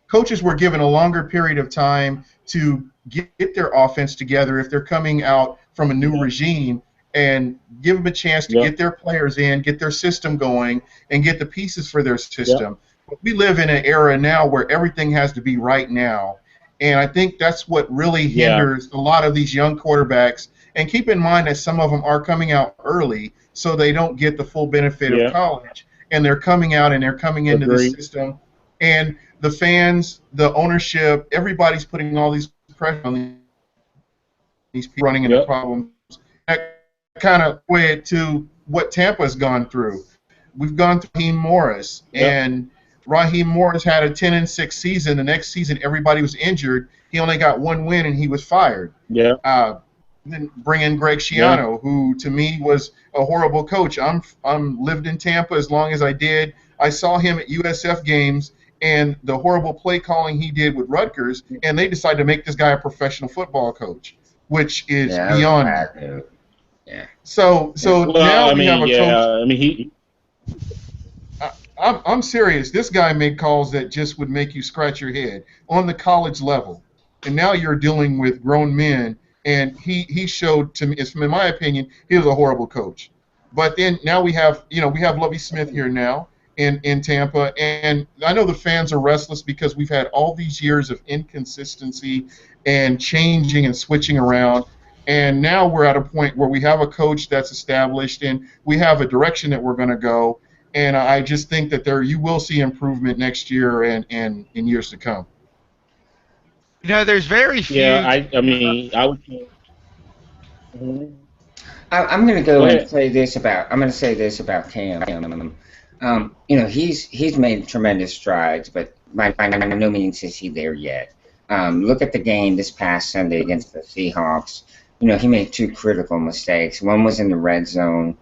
Coaches were given a longer period of time to get their offense together if they're coming out from a new regime, and give them a chance to get their players in, get their system going, and get the pieces for their system. But we live in an era now where everything has to be right now. And I think that's what really hinders a lot of these young quarterbacks. And keep in mind that some of them are coming out early, so they don't get the full benefit of college. And they're coming out and they're coming into the system. And the fans, the ownership, everybody's putting all these pressure on these people running into problems. That kind of led to what Tampa's gone through. We've gone through Raheem Morris, and Raheem Morris had a 10-6 season. The next season, everybody was injured. He only got one win, and he was fired. Then bring in Greg Schiano, who to me was a horrible coach. I'm lived in Tampa as long as I did. I saw him at USF games and the horrible play calling he did with Rutgers, and they decided to make this guy a professional football coach, which is beyond me. So now we have a coach. I'm serious. This guy made calls that just would make you scratch your head on the college level, and now you're dealing with grown men. And he showed to me, in my opinion, he was a horrible coach. But then now we have Lovie Smith here now in Tampa, and I know the fans are restless because we've had all these years of inconsistency and changing and switching around. And now we're at a point where we have a coach that's established, and we have a direction that we're going to go. And I just think that you will see improvement next year and in years to come. There's very few. Yeah, I would. I'm going to go and say this about. I'm going to say this about Cam. He's made tremendous strides, but by no means is he there yet. Look at the game this past Sunday against the Seahawks. He made two critical mistakes. One was in the red zone,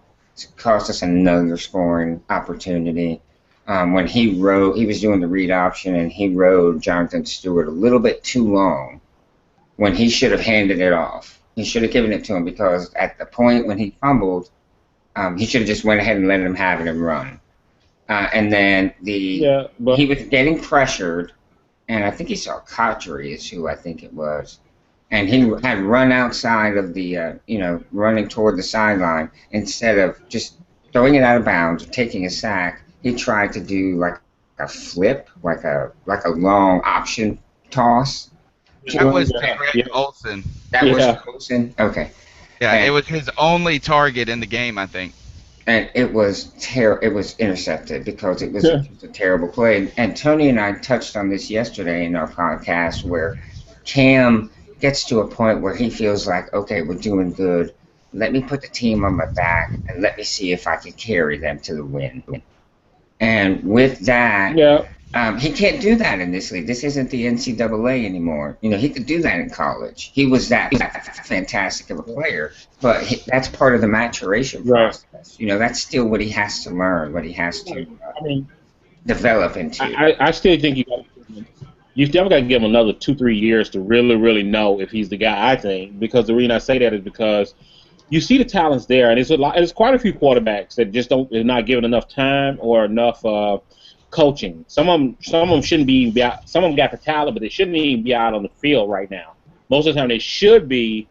cost us another scoring opportunity. When he was doing the read option, and he rode Jonathan Stewart a little bit too long when he should have handed it off. He should have given it to him, because at the point when he fumbled, he should have just went ahead and let him have it and run. And then he was getting pressured, and I think he saw Cotchery is who I think it was. And he had run outside of the, running toward the sideline, instead of just throwing it out of bounds or taking a sack. He tried to do like a flip, like a long option toss. That was Greg Olsen. That was Olsen? Okay. Yeah, and it was his only target in the game, I think. And it was it was intercepted because it was just a terrible play. And Tony and I touched on this yesterday in our podcast, where Cam gets to a point where he feels like, okay, we're doing good. Let me put the team on my back and let me see if I can carry them to the win. And with that, he can't do that in this league. This isn't the NCAA anymore. He could do that in college. He was that fantastic of a player, but that's part of the maturation process. That's still what he has to learn, what he has to develop into. I still think you still got to give him another 2-3 years to really, really know if he's the guy, I think, because the reason I say that is because you see the talents there, and there's quite a few quarterbacks that just are not given enough time or enough coaching. Some of them shouldn't be out. Some of them got the talent, but they shouldn't even be out on the field right now. Most of the time, they should be,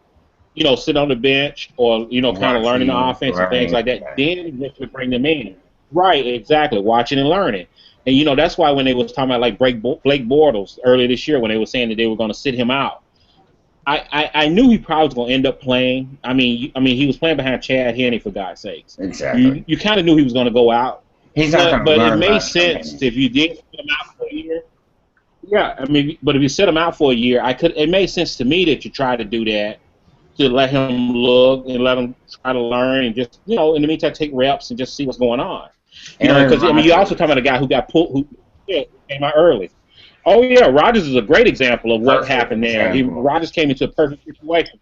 sit on the bench or kind of learning the offense and things like that. Then eventually bring them in. Right, exactly. Watching and learning. And that's why when they was talking about like Blake Bortles earlier this year, when they were saying that they were going to sit him out, I knew he probably was going to end up playing. I mean, he was playing behind Chad Henne, for God's sakes. Exactly. You kind of knew he was going to go out. He's not going to But learn it made much. sense if you did set him out for a year. Yeah, I mean, but if you set him out for a year, it made sense to me that you try to do that, to let him look and let him try to learn and just, in the meantime, take reps and just see what's going on. Because you also talking about a guy who got pulled, who came out early. Oh yeah, Rodgers is a great example of what happened there. Rodgers came into a perfect situation.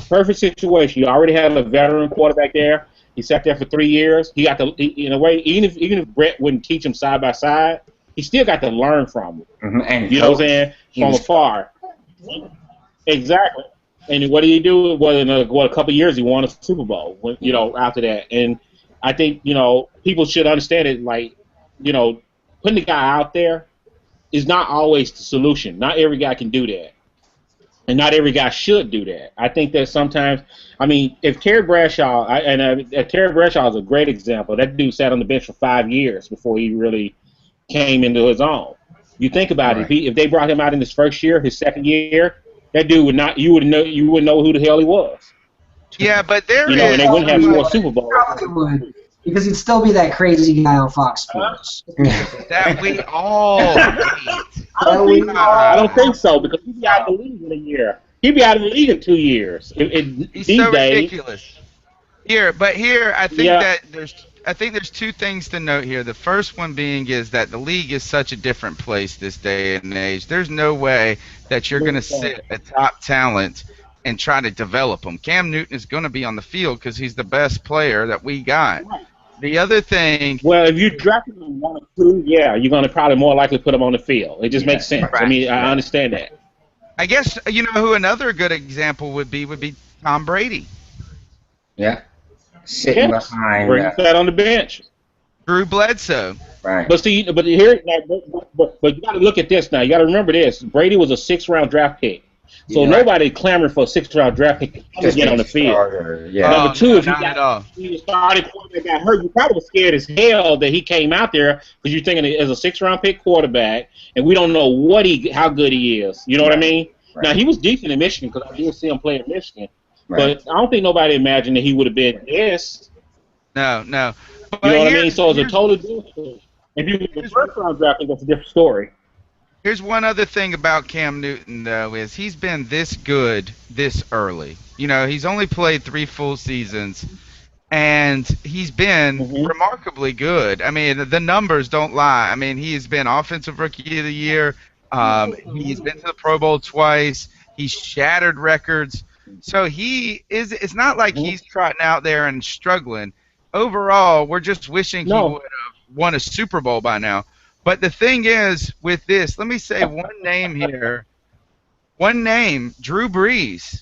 Perfect situation. You already had a veteran quarterback there. He sat there for 3 years. He got to, in a way, even if Brett wouldn't teach him side by side, he still got to learn from him. Mm-hmm. And you know what I'm saying? From afar. Exactly. And what did he do? Well, in a couple of years, he won a Super Bowl. After that, and I think people should understand it. Like, putting the guy out there is not always the solution. Not every guy can do that. And not every guy should do that. I think that sometimes, if Terry Bradshaw, Terry Bradshaw is a great example. That dude sat on the bench for 5 years before he really came into his own. You think about it. If they brought him out in his first year, his second year, that dude would not. You wouldn't know who the hell he was. Yeah, but there is. And they wouldn't have scored a Super Bowl. Because he'd still be that crazy guy on Fox Sports. That we all hate. I don't think so, because he'd be out of the league in a year. He'd be out of the league in 2 years. He's so ridiculous. Here, I think there's two things to note here. The first one being is that the league is such a different place this day and age. There's no way that you're going to sit a top talent and try to develop them. Cam Newton is going to be on the field because he's the best player that we got. The other thing... Well, if you draft him in 1 or 2, yeah, you're going to probably more likely put him on the field. It just makes sense. Right. I understand that. I guess, who another good example would be Tom Brady. Yeah. Sitting behind. Where he sat on the bench. Drew Bledsoe. Right. But see, but you got to look at this now. You got to remember this. Brady was a 6th-round draft pick. So nobody clamored for a 6th-round draft pick to get on the field. Number two, if he started quarterback got hurt, you probably was scared as hell that he came out there because you're thinking as a 6th-round pick quarterback, and we don't know how good he is. You know what I mean? Right. Now he was decent in Michigan because I did see him play in Michigan, but I don't think nobody imagined that he would have been this. No. You know what I mean? So it's a total difference. If you were the 1st-round draft pick, that's a different story. Here's one other thing about Cam Newton, though, is he's been this good this early. He's only played 3 full seasons, and he's been remarkably good. The numbers don't lie. He's been Offensive Rookie of the Year. He's been to the Pro Bowl twice. He's shattered records. So it's not like he's trotting out there and struggling. Overall, we're just wishing he would have won a Super Bowl by now. But the thing is, with this, let me say one name here. One name, Drew Brees.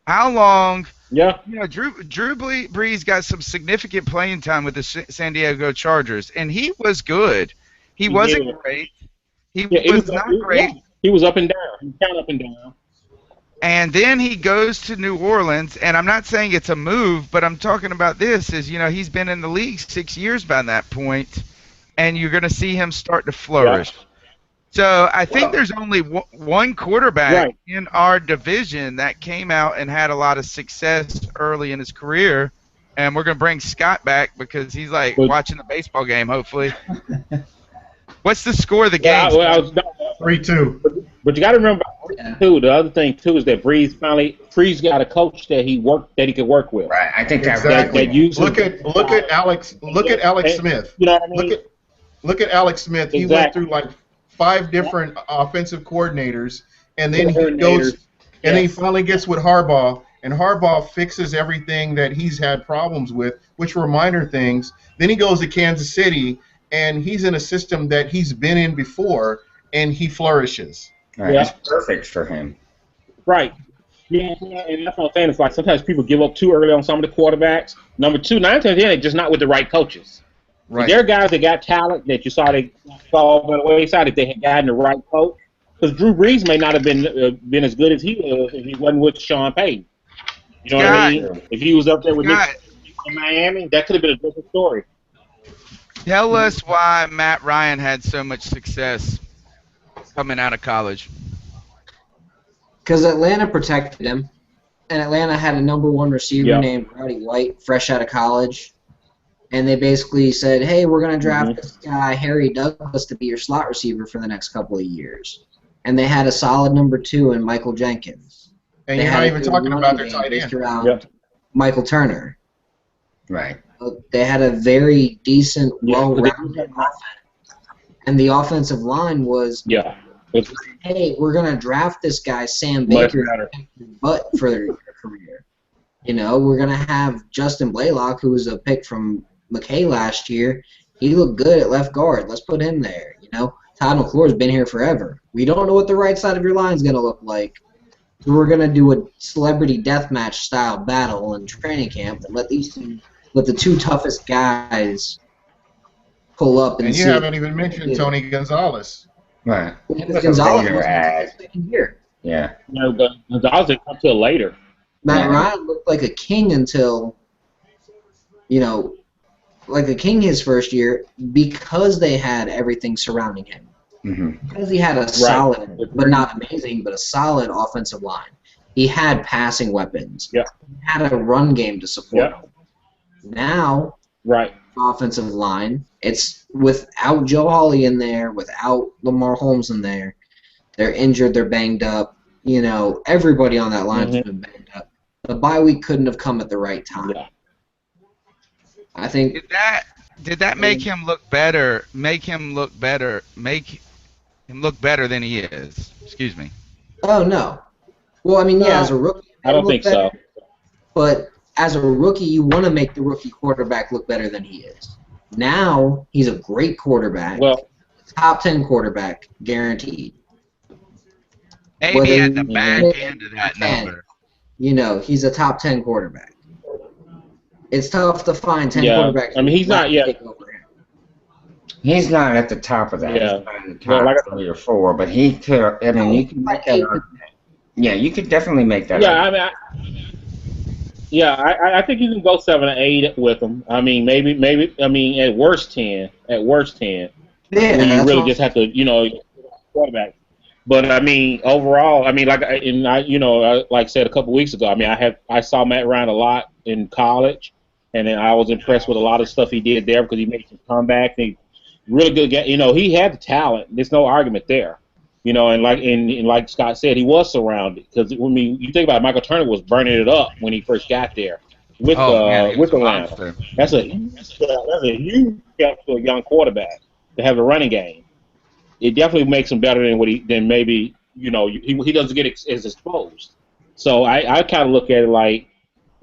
How long? Yeah. Drew Brees got some significant playing time with the San Diego Chargers, and he was good. He wasn't great. He was not great. Yeah. He was up and down. He was kind of up and down. And then he goes to New Orleans, and I'm not saying it's a move, but I'm talking about this is, he's been in the league 6 years by that point. And you're going to see him start to flourish. Yeah. So I think there's only one quarterback in our division that came out and had a lot of success early in his career. And we're going to bring Scott back because he's watching the baseball game, hopefully. What's the score of the game? 3-2. But you got to remember, too, the other thing, too, is that Breeze got a coach that he could work with. Right. I think exactly. Look at Alex Smith. You know what I mean? Look at Alex Smith. He went through 5 different offensive coordinators, and then he finally gets with Harbaugh, and Harbaugh fixes everything that he's had problems with, which were minor things. Then he goes to Kansas City, and he's in a system that he's been in before, and he flourishes. Right. It's perfect for him. Right. Yeah, and that's what I'm saying. It's sometimes people give up too early on some of the quarterbacks. Number 2, 9 times 10, they're just not with the right coaches. And Right. there are guys that got talent that you saw they fall by the wayside if they had gotten the right coach. Because Drew Brees may not have been as good as he is if he wasn't with Sean Payton. You know what I Scott, mean? If he was up there with Nick Scott, in Miami, that could have been a different story. tell us why Matt Ryan had so much success coming out of college. Because Atlanta protected him, and Atlanta had a number one receiver Yep. named Roddy White, fresh out of college. And they basically said, hey, we're going to draft this guy, Harry Douglas, to be your slot receiver for the next couple of years. And they had a solid number 2 in Michael Jenkins. And They you're had not a even good talking running about their game tight based end. around Yep. Michael Turner. Right. They had a very decent, Yeah. well-rounded offense. And the offensive line was, Yeah. It's hey, we're going to draft this guy, Sam much Baker, better. but for their career. You know, we're going to have Justin Blaylock, who was a pick from McKay last year. He looked good at left guard. Let's put him there. You know, Todd McClure's been here forever. We don't know what the right side of your line is going to look like. So we're going to do a celebrity deathmatch style battle in training camp and let the two toughest guys pull up and And you see. haven't even mentioned Tony Gonzalez. Right. Because Gonzalez Later was ad. second year. Yeah. But Gonzalez didn't come till later. Matt Yeah. Ryan looked like a king until, you know, like a king his first year because they had everything surrounding him. Mm-hmm. Because he had a solid, but not amazing, but a solid offensive line. He had passing weapons. Yeah. He had a run game to support Yeah. him. Now, Right. offensive line, it's without Joe Hawley in there, without Lamar Holmes in there. They're injured, they're banged up. You know, everybody on that line has been banged up. The bye week couldn't have come at the right time. Yeah. I think Did that make him look better? Make him look better than he is. Excuse me. Oh, no. Well, I mean, yeah, as a rookie, I don't think so. But as a rookie, you want to make the rookie quarterback look better than he is. Now, he's a great quarterback. Well, Top 10 quarterback, guaranteed. Maybe Whether at the you back win end of that 10, number. You know, he's a top 10 quarterback. It's tough to find 10 Yeah. quarterbacks. I mean, he's not yet. take over him. He's not at the top of that. Yeah. He's not in the Well, top like I- 3 or 4, but he could. I mean, you can make that argument. Yeah, you could definitely make that Yeah, argument. I think you can go 7 or 8 with him. I mean, maybe. I mean, at worst 10. At worst 10. Yeah, When you that's really what- just have to, quarterback. But I mean, overall, I mean, like I said a couple weeks ago. I mean, I saw Matt Ryan a lot in college, and then I was impressed with a lot of stuff he did there because he made some comebacks. He really good guy. You know, he had the talent. There's no argument there. You know, and like Scott said, he was surrounded because when you think about it, Michael Turner was burning it up when he first got there with Man, he was a Atlanta. monster. That's a huge step to a young quarterback to have a running game. It definitely makes him better than maybe he doesn't get as exposed. So I kind of look at it like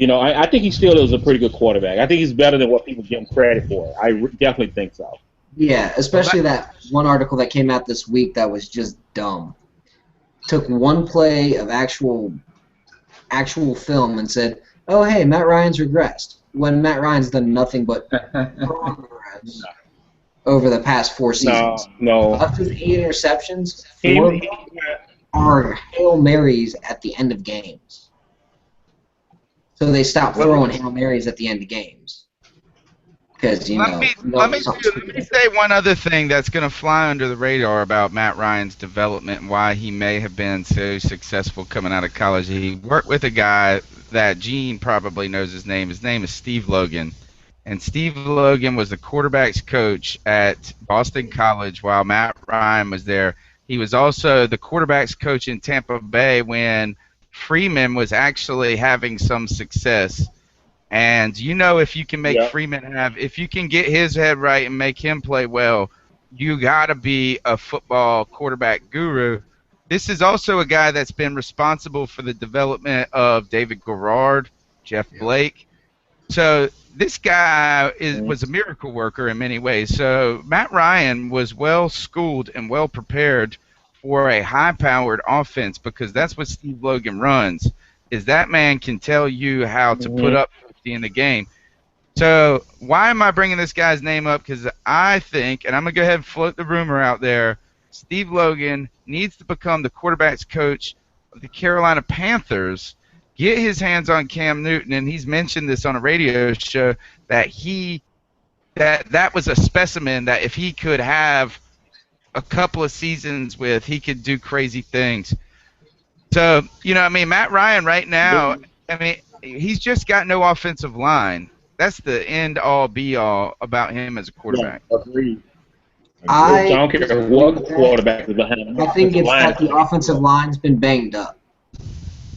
I think he still is a pretty good quarterback. I think he's better than what people give him credit for. I definitely think so. Yeah, especially that one article that came out this week that was just dumb. Took one play of actual film and said, "Oh, hey, Matt Ryan's regressed." When Matt Ryan's done nothing but progress over the past 4 seasons. No. Of his 8 interceptions, He- 4 of them are Hail Marys at the end of games. So they stopped throwing Hail Marys at the end of games. Because, Let me say one other thing that's going to fly under the radar about Matt Ryan's development and why he may have been so successful coming out of college. He worked with a guy that Gene probably knows his name. His name is Steve Logan. And Steve Logan was the quarterback's coach at Boston College while Matt Ryan was there. He was also the quarterback's coach in Tampa Bay when Freeman was actually having some success. And if you can make Freeman if you can get his head right and make him play well, you got to be a football quarterback guru. This is also a guy that's been responsible for the development of David Garrard, Jeff Blake. So this guy was a miracle worker in many ways. So Matt Ryan was well schooled and well prepared for a high-powered offense because that's what Steve Logan runs. Is that man can tell you how to put up 50 in the game. So why am I bringing this guy's name up? Because I think, and I'm going to go ahead and float the rumor out there, Steve Logan needs to become the quarterback's coach of the Carolina Panthers, get his hands on Cam Newton, and he's mentioned this on a radio show that that was a specimen that if he could have a couple of seasons with, he could do crazy things. So, I mean, Matt Ryan right now, I mean, he's just got no offensive line. That's the end all be all about him as a quarterback. Yeah, agreed. I don't care what quarterback is behind him. I think it's that the offensive line's been banged up.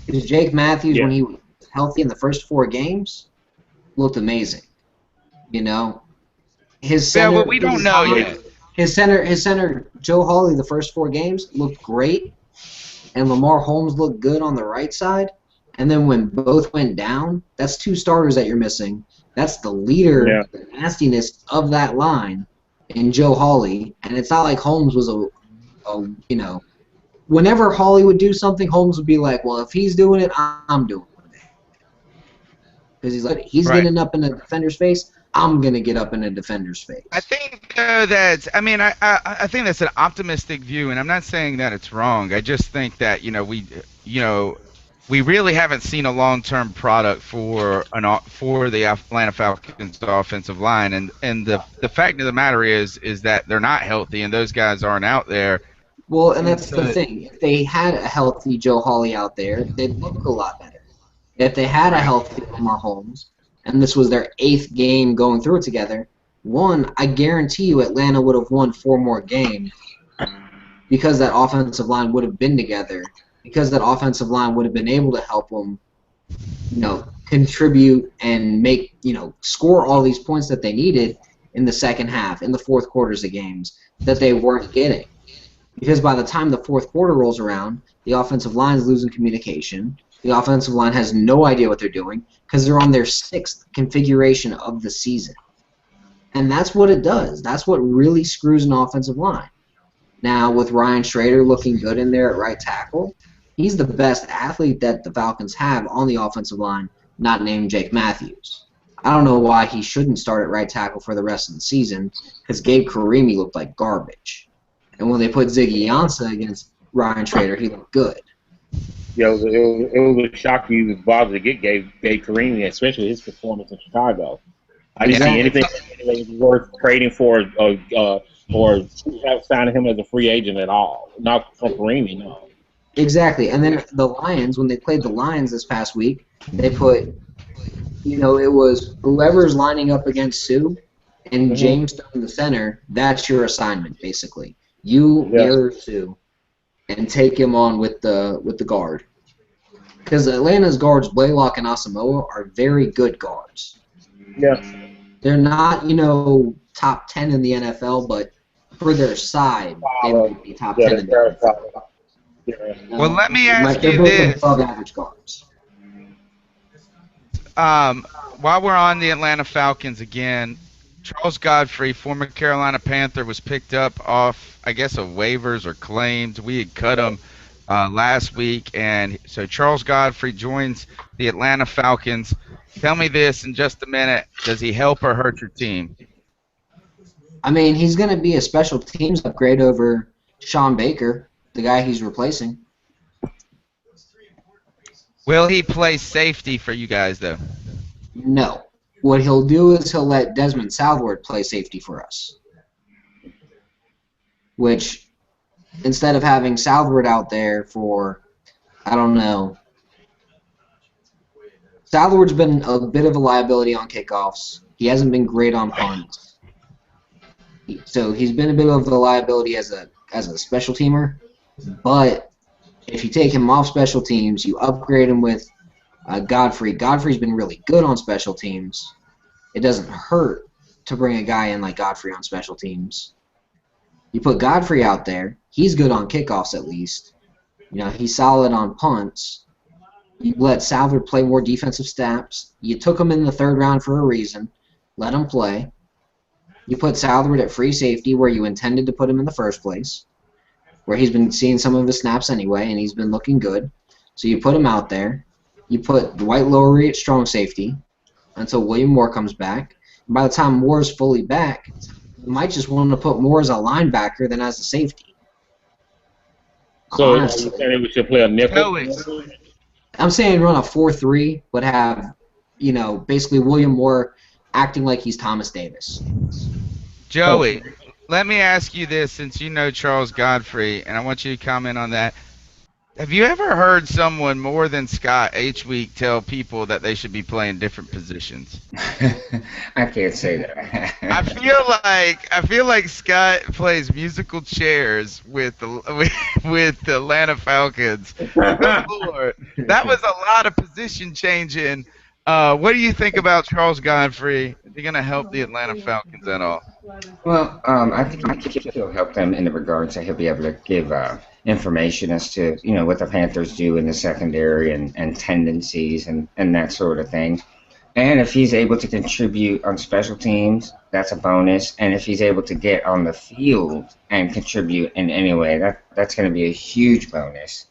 Because Jake Matthews, when he was healthy in the first 4 games, looked amazing. His center. Yeah, but we don't know yet. His center, Joe Hawley, the first 4 games looked great, and Lamar Holmes looked good on the right side. And then when both went down, that's 2 starters that you're missing. That's the leader, the nastiness of that line in Joe Hawley. And it's not like Holmes was whenever Hawley would do something, Holmes would be like, well, if he's doing it, I'm doing it. Because he's getting up in a defender's face, I'm going to get up in a defender's face. I think that's, I mean, I think that's an optimistic view, and I'm not saying that it's wrong. I just think that, we really haven't seen a long-term product for the Atlanta Falcons offensive line, and the fact of the matter is that they're not healthy, and those guys aren't out there. Well, and that's the thing. If they had a healthy Joe Hawley out there, they'd look a lot better. If they had a healthy Lamar Holmes, and this was their 8th game going through it together, I guarantee you Atlanta would have won 4 more games because that offensive line would have been together, because that offensive line would have been able to help them, contribute and make, score all these points that they needed in the second half, in the fourth quarters of games that they weren't getting. Because by the time the fourth quarter rolls around, the offensive line is losing communication. The offensive line has no idea what they're doing because they're on their 6th configuration of the season. And that's what it does. That's what really screws an offensive line. Now, with Ryan Schrader looking good in there at right tackle, he's the best athlete that the Falcons have on the offensive line, not named Jake Matthews. I don't know why he shouldn't start at right tackle for the rest of the season because Gabe Karimi looked like garbage. And when they put Ziggy Ansah against Ryan Schrader, he looked good. Yeah, it was a shock he was bothered to get Gabe Karimi, especially his performance in Chicago. I didn't see anything that was worth trading for or signing him as a free agent at all. Not for Karimi, no. Exactly. And then the Lions, when they played the Lions this past week, they put, it was whoever's lining up against Sue and James in the center, that's your assignment, basically. You mirror Sue and take him on with the guard. Because Atlanta's guards, Blaylock and Asamoah, are very good guards. Yeah. They're not, top 10 in the NFL, but for their side, they might be top 10 in the NFL. Well, let me ask you this. They're both above average guards. While we're on the Atlanta Falcons again, Charles Godfrey, former Carolina Panther, was picked up off, I guess, of waivers or claims. We had cut him last week, and so Charles Godfrey joins the Atlanta Falcons. Tell me this in just a minute. Does he help or hurt your team? I mean, he's going to be a special teams upgrade over Sean Baker, the guy he's replacing. Will he play safety for you guys, though? No. What he'll do is he'll let Desmond Southward play safety for us. Which, instead of having Southward out there for, I don't know. Southward's been a bit of a liability on kickoffs. He hasn't been great on punts. So he's been a bit of a liability as a special teamer. But if you take him off special teams, you upgrade him with Godfrey. Godfrey's been really good on special teams. It doesn't hurt to bring a guy in like Godfrey on special teams. You put Godfrey out there. He's good on kickoffs at least. He's solid on punts. You let Southward play more defensive snaps. You took him in the 3rd round for a reason. Let him play. You put Southward at free safety where you intended to put him in the first place, where he's been seeing some of his snaps anyway, and he's been looking good. So you put him out there. You put Dwight Lowery at strong safety. until William Moore comes back. And by the time Moore is fully back, you might just want to put Moore as a linebacker than as a safety. So are you Honestly. saying we should play a nickel? I'm saying run a 4-3, but have, basically William Moore acting like he's Thomas Davis. Joey, let me ask you this, since you know Charles Godfrey, and I want you to comment on that. Have you ever heard someone more than Scott each week tell people that they should be playing different positions? I can't say that. I feel like Scott plays musical chairs with the Atlanta Falcons. Good Lord, that was a lot of position changing. What do you think about Charles Godfrey? Is he going to help the Atlanta Falcons at all? Well, I think he'll help them in the regards that he'll be able to give information as to what the Panthers do in the secondary and tendencies and that sort of thing. And if he's able to contribute on special teams, that's a bonus. And if he's able to get on the field and contribute in any way, that's going to be a huge bonus.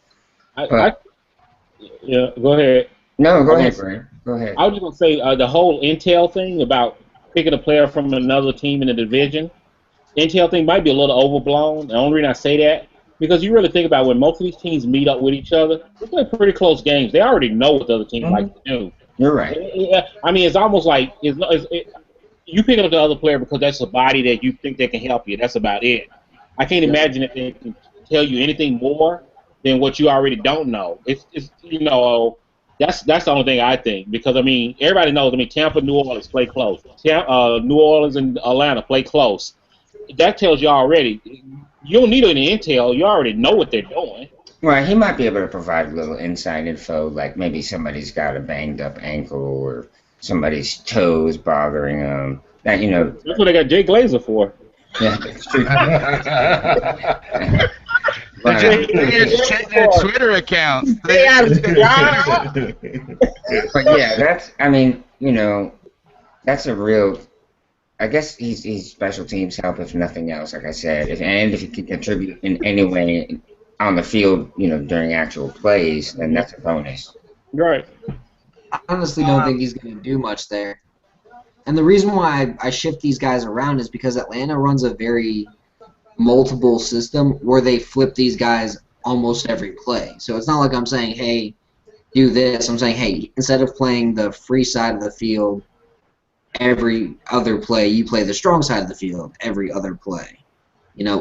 Yeah, go ahead. No, go ahead, Brian. Go ahead. I was just going to say the whole intel thing about picking a player from another team in the division, intel thing might be a little overblown. The only reason I say that, because you really think about when most of these teams meet up with each other, they play pretty close games. They already know what the other team likes to do. You're right. I mean, it's almost like you pick up the other player because that's a body that you think that can help you. That's about it. I can't imagine if they can tell you anything more than what you already don't know. It's that's the only thing I think, because I mean everybody knows. I mean, Tampa, New Orleans play close. New Orleans and Atlanta play close. That tells you already. You don't need any intel. You already know what they're doing. Right, he might be able to provide a little inside info, like maybe somebody's got a banged up ankle or somebody's toes bothering them. That That's what they got Jay Glazer for. Yeah, that's true. They just check their Twitter accounts. But yeah, that's a real. I guess he's special teams help if nothing else. Like I said, if he can contribute in any way on the field, during actual plays, then that's a bonus. Right. I honestly don't think he's going to do much there. And the reason why I shift these guys around is because Atlanta runs a very multiple system where they flip these guys almost every play. So it's not like I'm saying, hey, do this. I'm saying, hey, instead of playing the free side of the field every other play, you play the strong side of the field every other play.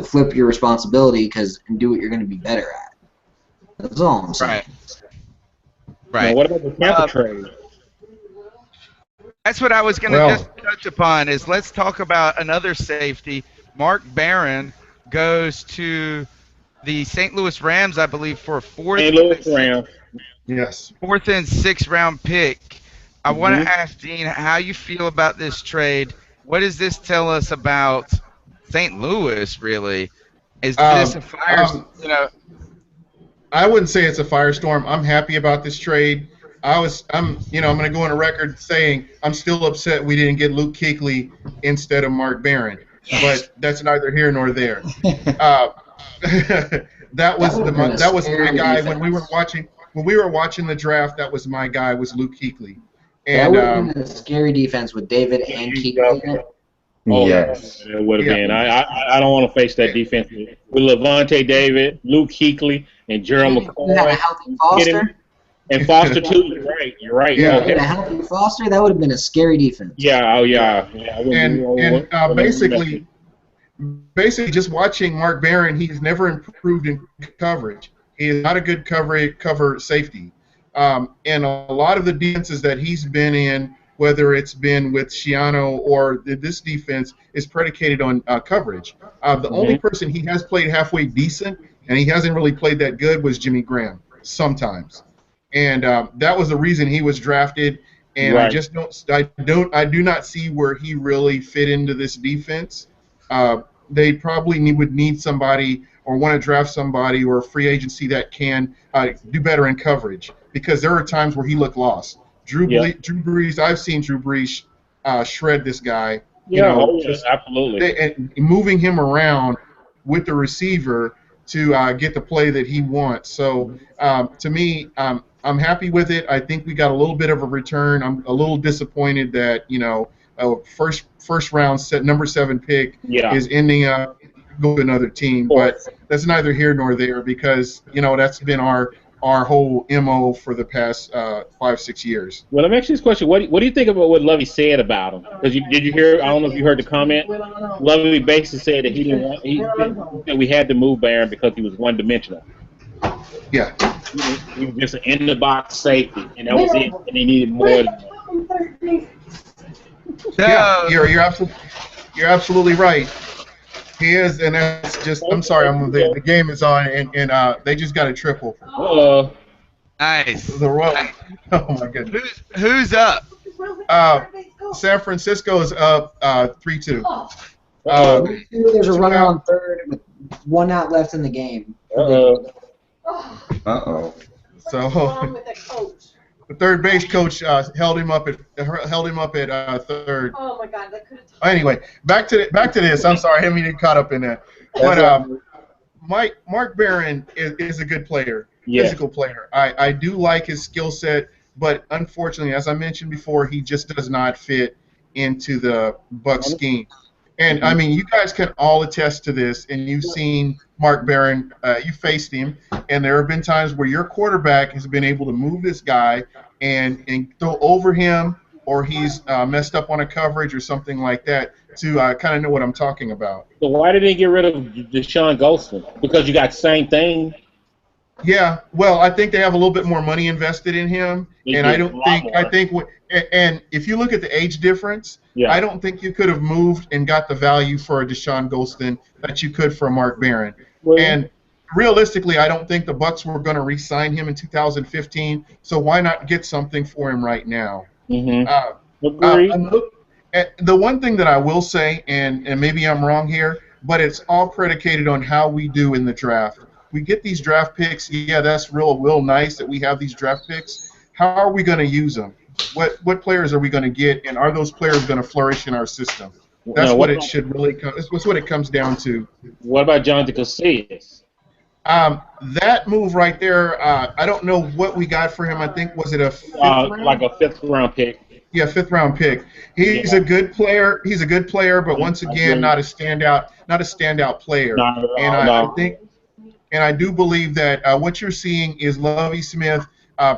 Flip your responsibility and do what you're going to be better at. That's all I'm saying. Right. Now, what about the Tampa trade? That's what I was going to just touch upon. Is let's talk about another safety. Mark Barron goes to the St. Louis Rams, I believe, for a fourth and 6th round pick. I want to ask Dean how you feel about this trade. What does this tell us about St. Louis? Really, is this a fire? I wouldn't say it's a firestorm. I'm happy about this trade. I'm going to go on a record saying I'm still upset we didn't get Luke Kuechly instead of Mark Barron. Yes. But that's neither here nor there. That was my guy when we were watching the draft. That was my guy, was Luke Kuechly. And that would have been a scary defense with David and Kuechly. Oh, yes, it would have been. I don't want to face that defense with Levante David, Luke Kuechly, and Gerald McCoy. You had a healthy Foster. And Foster too. You're right. Yeah. A healthy Foster, that would have been a scary defense. Yeah. Oh yeah. Basically, just watching Mark Barron, he's never improved in coverage. He is not a good cover safety. And a lot of the defenses that he's been in, whether it's been with Schiano or this defense, is predicated on coverage. The only person he has played halfway decent, and he hasn't really played that good, was Jimmy Graham sometimes. And that was the reason he was drafted. And right. I do not see where he really fit into this defense. They probably would need somebody or want to draft somebody or a free agency that can do better in coverage, because there are times where he looked lost. Drew Brees, I've seen Drew Brees shred this guy. Absolutely. And moving him around with the receiver to get the play that he wants. So to me, I'm happy with it. I think we got a little bit of a return. I'm a little disappointed that a first round number 7 pick Yeah. is ending up going to another team, but that's neither here nor there because that's been our whole MO for the past 5-6 years. Well, let me ask you this question: What do you think about what Lovey said about him? Because did you hear? I don't know if you heard the comment. Lovey basically said that he didn't want that we had to move Barron because he was one dimensional. Yeah. He was just an in the box safety, and that was it. And he needed more. Yeah, you're absolutely right. He is, and that's just. I'm sorry, the game is on, and they just got a triple. Nice. The Royal. Oh my goodness. Who's up? San Francisco is up 3-2. There's a runner on third with 1 out left in the game. So the third base coach held him up at third. Oh my God, that could have. Anyway, back to this. I'm sorry, I didn't mean to get caught up in that. But Mark Barron is a good player, physical player. I do like his skill set, but unfortunately, as I mentioned before, he just does not fit into the Bucs scheme. And I mean, you guys can all attest to this, and you've seen Mark Barron. You faced him, and there have been times where your quarterback has been able to move this guy and throw over him, or he's messed up on a coverage or something like that. To kind of know what I'm talking about. So why did they get rid of Deshaun Golston? Because you got the same thing. Yeah, well, I think they have a little bit more money invested in him, and I think, and if you look at the age difference, I don't think you could have moved and got the value for a Deshaun Golston that you could for a Mark Barron. Well, and realistically, I don't think the Bucs were going to re-sign him in 2015, so why not get something for him right now? The one thing that I will say, and maybe I'm wrong here, but it's all predicated on how we do in the draft. We get these draft picks. Yeah, that's real nice that we have these draft picks. How are we going to use them? What players are we going to get, and are those players going to flourish in our system? That's what it should really come. That's what it comes down to. What about Jonathan Casillas? That move right there. I don't know what we got for him. I think was it a fifth round? Like a 5th round pick. Yeah, 5th round pick. He's a good player. He's a good player, but once again, not a standout player. I do believe that what you're seeing is Lovie Smith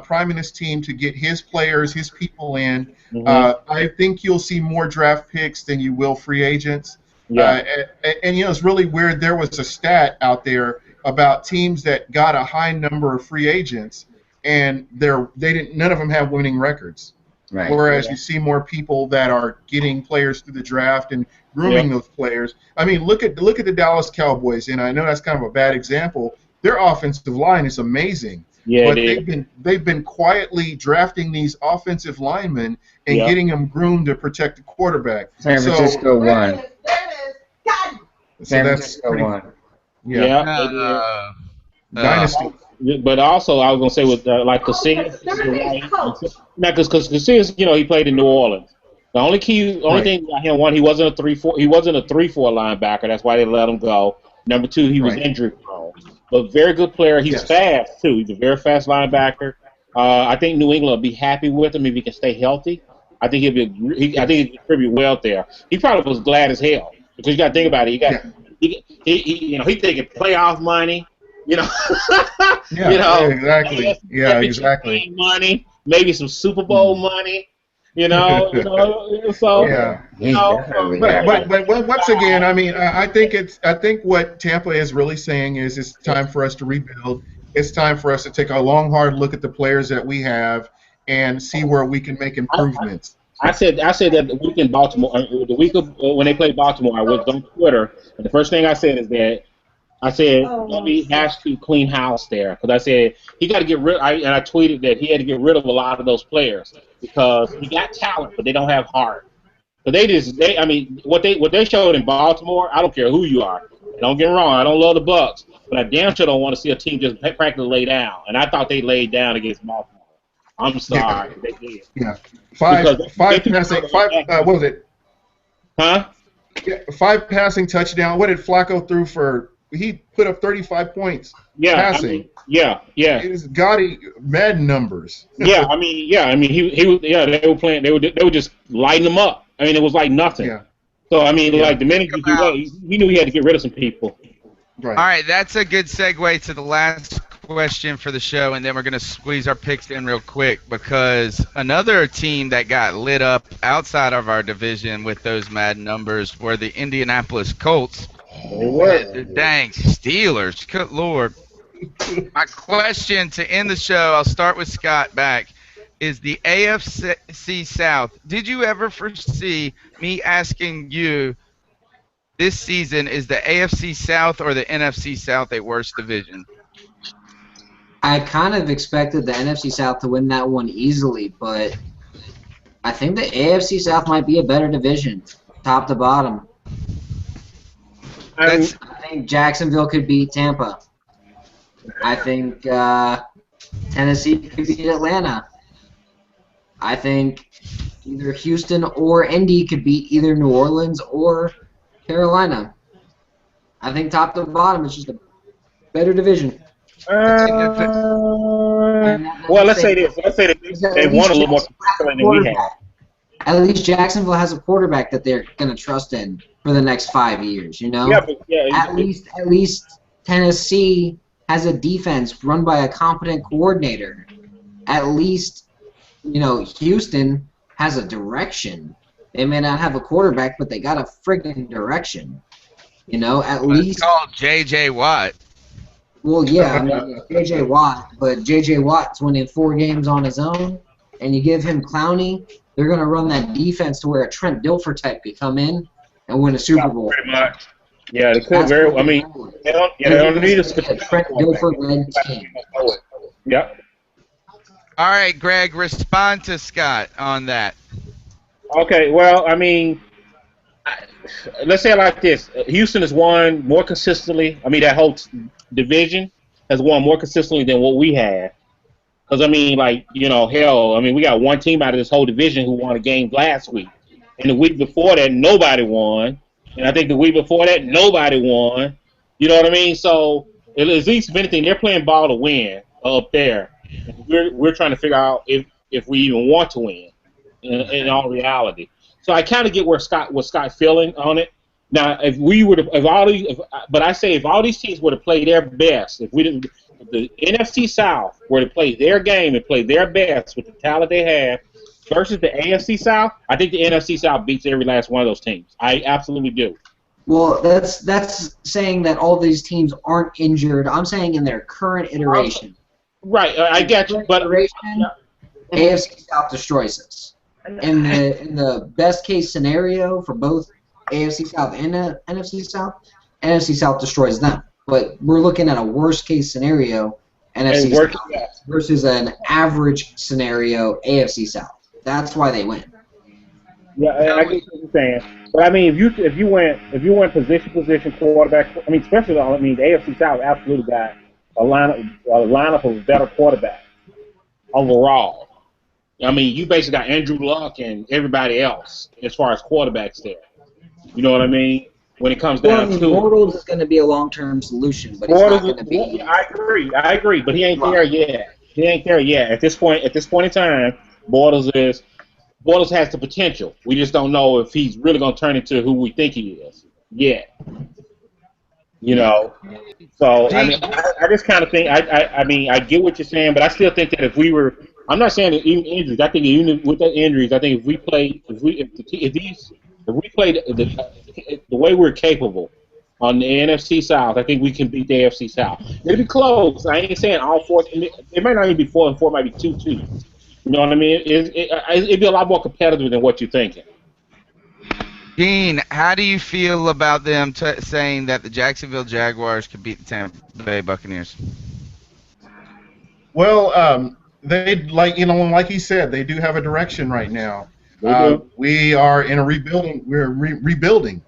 priming his team to get his players, his people in. I think you'll see more draft picks than you will free agents. And it's really weird. There was a stat out there about teams that got a high number of free agents, and none of them have winning records. Right. Whereas you see more people that are getting players through the draft and grooming those players. I mean, look at the Dallas Cowboys, and I know that's kind of a bad example. Their offensive line is amazing, but they've been quietly drafting these offensive linemen and getting them groomed to protect the quarterback. San Francisco won. There it is. God. San Francisco won. Dynasty. But also, I was gonna say with like Casillas, because Casillas, he played in New Orleans. The only thing about him, one, he wasn't a 3-4 linebacker. That's why they let him go. Number 2, he was injury prone, but very good player. He's fast too. He's a very fast linebacker. I think New England will be happy with him if he can stay healthy. I think he'll contribute well there. He probably was glad as hell because you got to think about it. He thinking playoff money. Exactly. Yeah, exactly. Money, maybe some Super Bowl money. So. But once again, I mean, I think what Tampa is really saying is it's time for us to rebuild. It's time for us to take a long, hard look at the players that we have and see where we can make improvements. I said that the week in Baltimore, when they played Baltimore, I was on Twitter, and the first thing I said is that he has to clean house there because I said he got to get rid. And I tweeted that he had to get rid of a lot of those players because he got talent, but they don't have heart. But what they showed in Baltimore, I don't care who you are. Don't get me wrong, I don't love the Bucs, but I damn sure don't want to see a team just practically lay down. And I thought they laid down against Baltimore. I'm sorry, they did. Yeah, five passing. What was it? Huh? Yeah, 5 passing touchdown. What did Flacco threw for? he put up 35 points Yeah, I passing. mean, yeah, yeah, It is gaudy Madden numbers. I mean, he was, yeah, they were playing, they were just lighting him up. I mean, it was like nothing. Yeah, So I mean, yeah, like the minute you do that, he knew he had to get rid of some people. right. All right, that's a good segue to the last question for the show, and then we're going to squeeze our picks in real quick because another team that got lit up outside of our division with those mad numbers were the Indianapolis Colts. They were. Dang, Steelers. Good Lord. My question to end the show, I'll start with Scott back, is the AFC South. Did you ever foresee me asking you this season, is the AFC South or the NFC South a worse division? I kind of expected the NFC South to win that one easily, but I think the AFC South might be a better division, top to bottom. I think Jacksonville could beat Tampa. I think Tennessee could beat Atlanta. I think either Houston or Indy could beat either New Orleans or Carolina. I think top to bottom is just a better division. Well, let's say this. Let's say that they won a little more consistently than we have. At least Jacksonville has a quarterback that they're going to trust in for the next 5 years, you know? Yeah, but, At least Tennessee has a defense run by a competent coordinator. At least, you know, Houston has a direction. They may not have a quarterback, but they got a friggin' direction. You know, at least. It's called J.J. Watt. Well, yeah, I mean, J.J. Watt, but J.J. Watt's winning 4 games on his own, and you give him Clowney, they're going to run that defense to where a Trent Dilfer type could come in and win a Super Bowl. Pretty much. Yeah, they could very well. I mean, they don't need a specific Trent Dilfer-led team. Yep. All right, Greg, respond to Scott on that. Okay, well, I mean, let's say it like this. Houston has won more consistently. I mean, that whole division has won more consistently than what we have. Because, I mean, like, you know, hell, I mean, we got one team out of this whole division who won a game last week. And the week before that, nobody won. And I think the week before that, nobody won. You know what I mean? So, at least, if anything, they're playing ball to win up there. We're trying to figure out if we even want to win in all reality. So I kind of get what Scott feeling on it. Now, if all these teams were to play their best, if the NFC South were to play their game and play their best with the talent they have versus the AFC South, I think the NFC South beats every last one of those teams. I absolutely do. Well, that's saying that all these teams aren't injured. I'm saying in their current iteration. Right, I get you, but AFC South destroys us. In the best case scenario for both AFC South and NFC South destroys them. But we're looking at a worst case scenario, NFC South versus an average scenario, AFC South. That's why they win. Yeah, I get what you're saying. But I mean, if you went position quarterback, I mean, especially the AFC South absolutely got a lineup of better quarterbacks overall. I mean, you basically got Andrew Luck and everybody else as far as quarterbacks there. You know what I mean? When it comes down to Bortles is going to be a long-term solution, but he's not going to be. I agree, but he ain't there yet. He ain't there yet. At this point in time, Bortles has the potential. We just don't know if he's really going to turn into who we think he is yet. You know, so I mean, I just kind of think I mean, I get what you're saying, but I still think that if we were, I'm not saying that even injuries. I think even with the injuries, I think if we played the way we're capable on the NFC South, I think we can beat the AFC South. It'll be close. I ain't saying all 4. It might not even be 4-4. It might be 2-2. You know what I mean? It'd be a lot more competitive than what you're thinking. Dean, how do you feel about them saying that the Jacksonville Jaguars could beat the Tampa Bay Buccaneers? Well, they like he said, they do have a direction right now. We are in a rebuilding. We're rebuilding,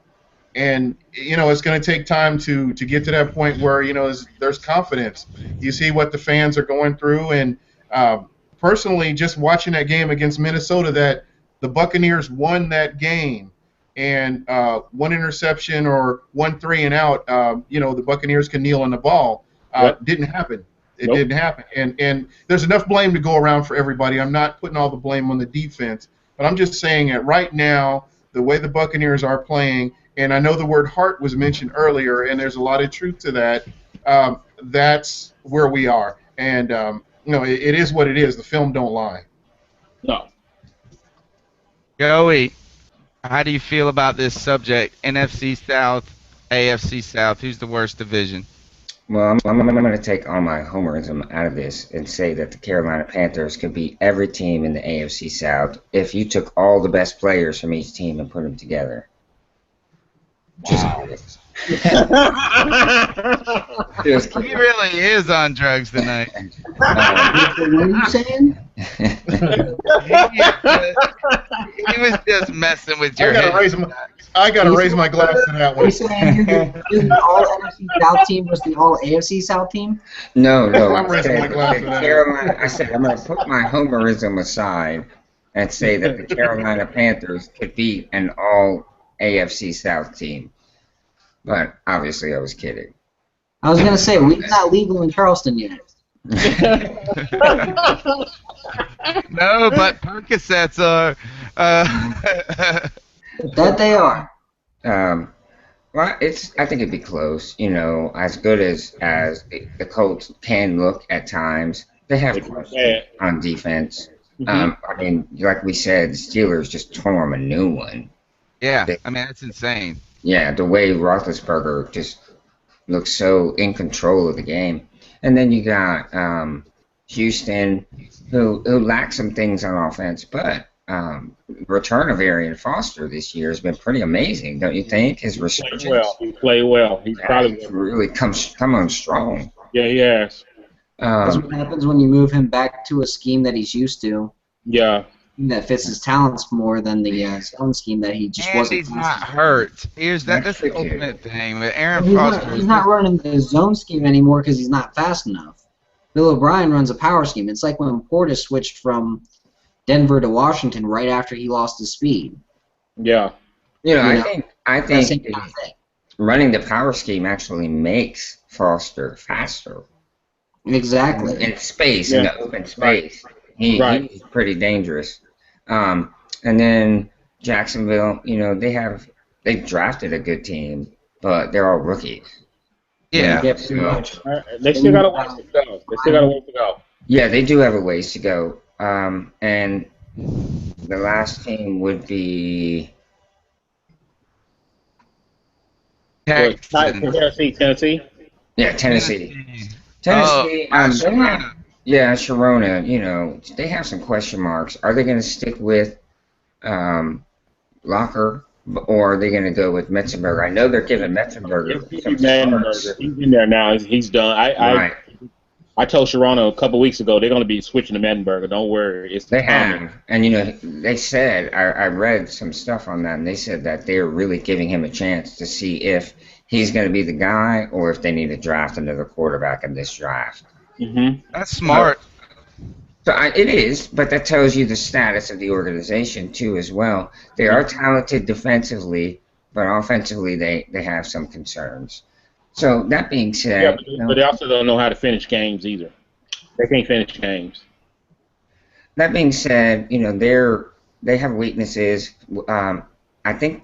and it's going to take time to get to that point where there's confidence. You see what the fans are going through, and personally, just watching that game against Minnesota, that the Buccaneers won that game and one interception or 1 3 and out, the Buccaneers can kneel on the ball. Didn't happen. It didn't happen. And there's enough blame to go around for everybody. I'm not putting all the blame on the defense, but I'm just saying that right now, the way the Buccaneers are playing, and I know the word heart was mentioned earlier, and there's a lot of truth to that. That's where we are. And, it is what it is. The film don't lie. No. Joey, how do you feel about this subject? NFC South, AFC South, who's the worst division? Well, I'm going to take all my homerism out of this and say that the Carolina Panthers could beat every team in the AFC South if you took all the best players from each team and put them together. Wow. Just He really is on drugs tonight. What are you saying? He was just messing with your head. I gotta raise my glass to that Are you one. saying you're the all NFC South team versus the all AFC South team? No. I'm raising my glass to that. Carolina. I said I'm going to put my homerism aside and say that the Carolina Panthers could beat an all AFC South team. But obviously, I was kidding. I was gonna say we're not legal in Charleston yet. No, but Percocets are. That they are. Well, I think it'd be close. As good as the Colts can look at times, they have questions on defense. I mean, like we said, the Steelers just tore them a new one. Yeah, I mean that's insane. Yeah, the way Roethlisberger just looks so in control of the game, and then you got Houston, who lacks some things on offense, but return of Arian Foster this year has been pretty amazing, don't you think? His resurgence. He played well. He's probably really come on strong. Yeah, he has. That's what happens when you move him back to a scheme that he's used to. Yeah. That fits his talents more than the zone scheme that he just And wasn't. he's not hurt. That's the ultimate thing. But Aaron He's Foster. not running the zone scheme anymore because he's not fast enough. Bill O'Brien runs a power scheme. It's like when Portis switched from Denver to Washington right after he lost his speed. Yeah. I think running the power scheme actually makes Foster faster. Exactly. In space, in the open space. He's pretty dangerous. And then Jacksonville, they've drafted a good team, but they're all rookies. Yeah. They still got a ways to go. Yeah, they do have a ways to go. And the last team would be Tennessee. Yeah, Tennessee. Tennessee. Sharona. They have some question marks. Are they going to stick with Locker, or are they going to go with Metzenberger? I know they're giving Metzenberger. He's in there now. He's done. I told Sharona a couple weeks ago they're going to be switching to Metzenberger. Don't worry. They have. And, they said, I read some stuff on that, and they said that they're really giving him a chance to see if he's going to be the guy or if they need to draft another quarterback in this draft. Mm-hmm. That's smart. It is, but that tells you the status of the organization, too, as well. They are talented defensively, but offensively they have some concerns. So, that being said... Yeah, but they also don't know how to finish games either. They can't finish games. That being said, they have weaknesses. I think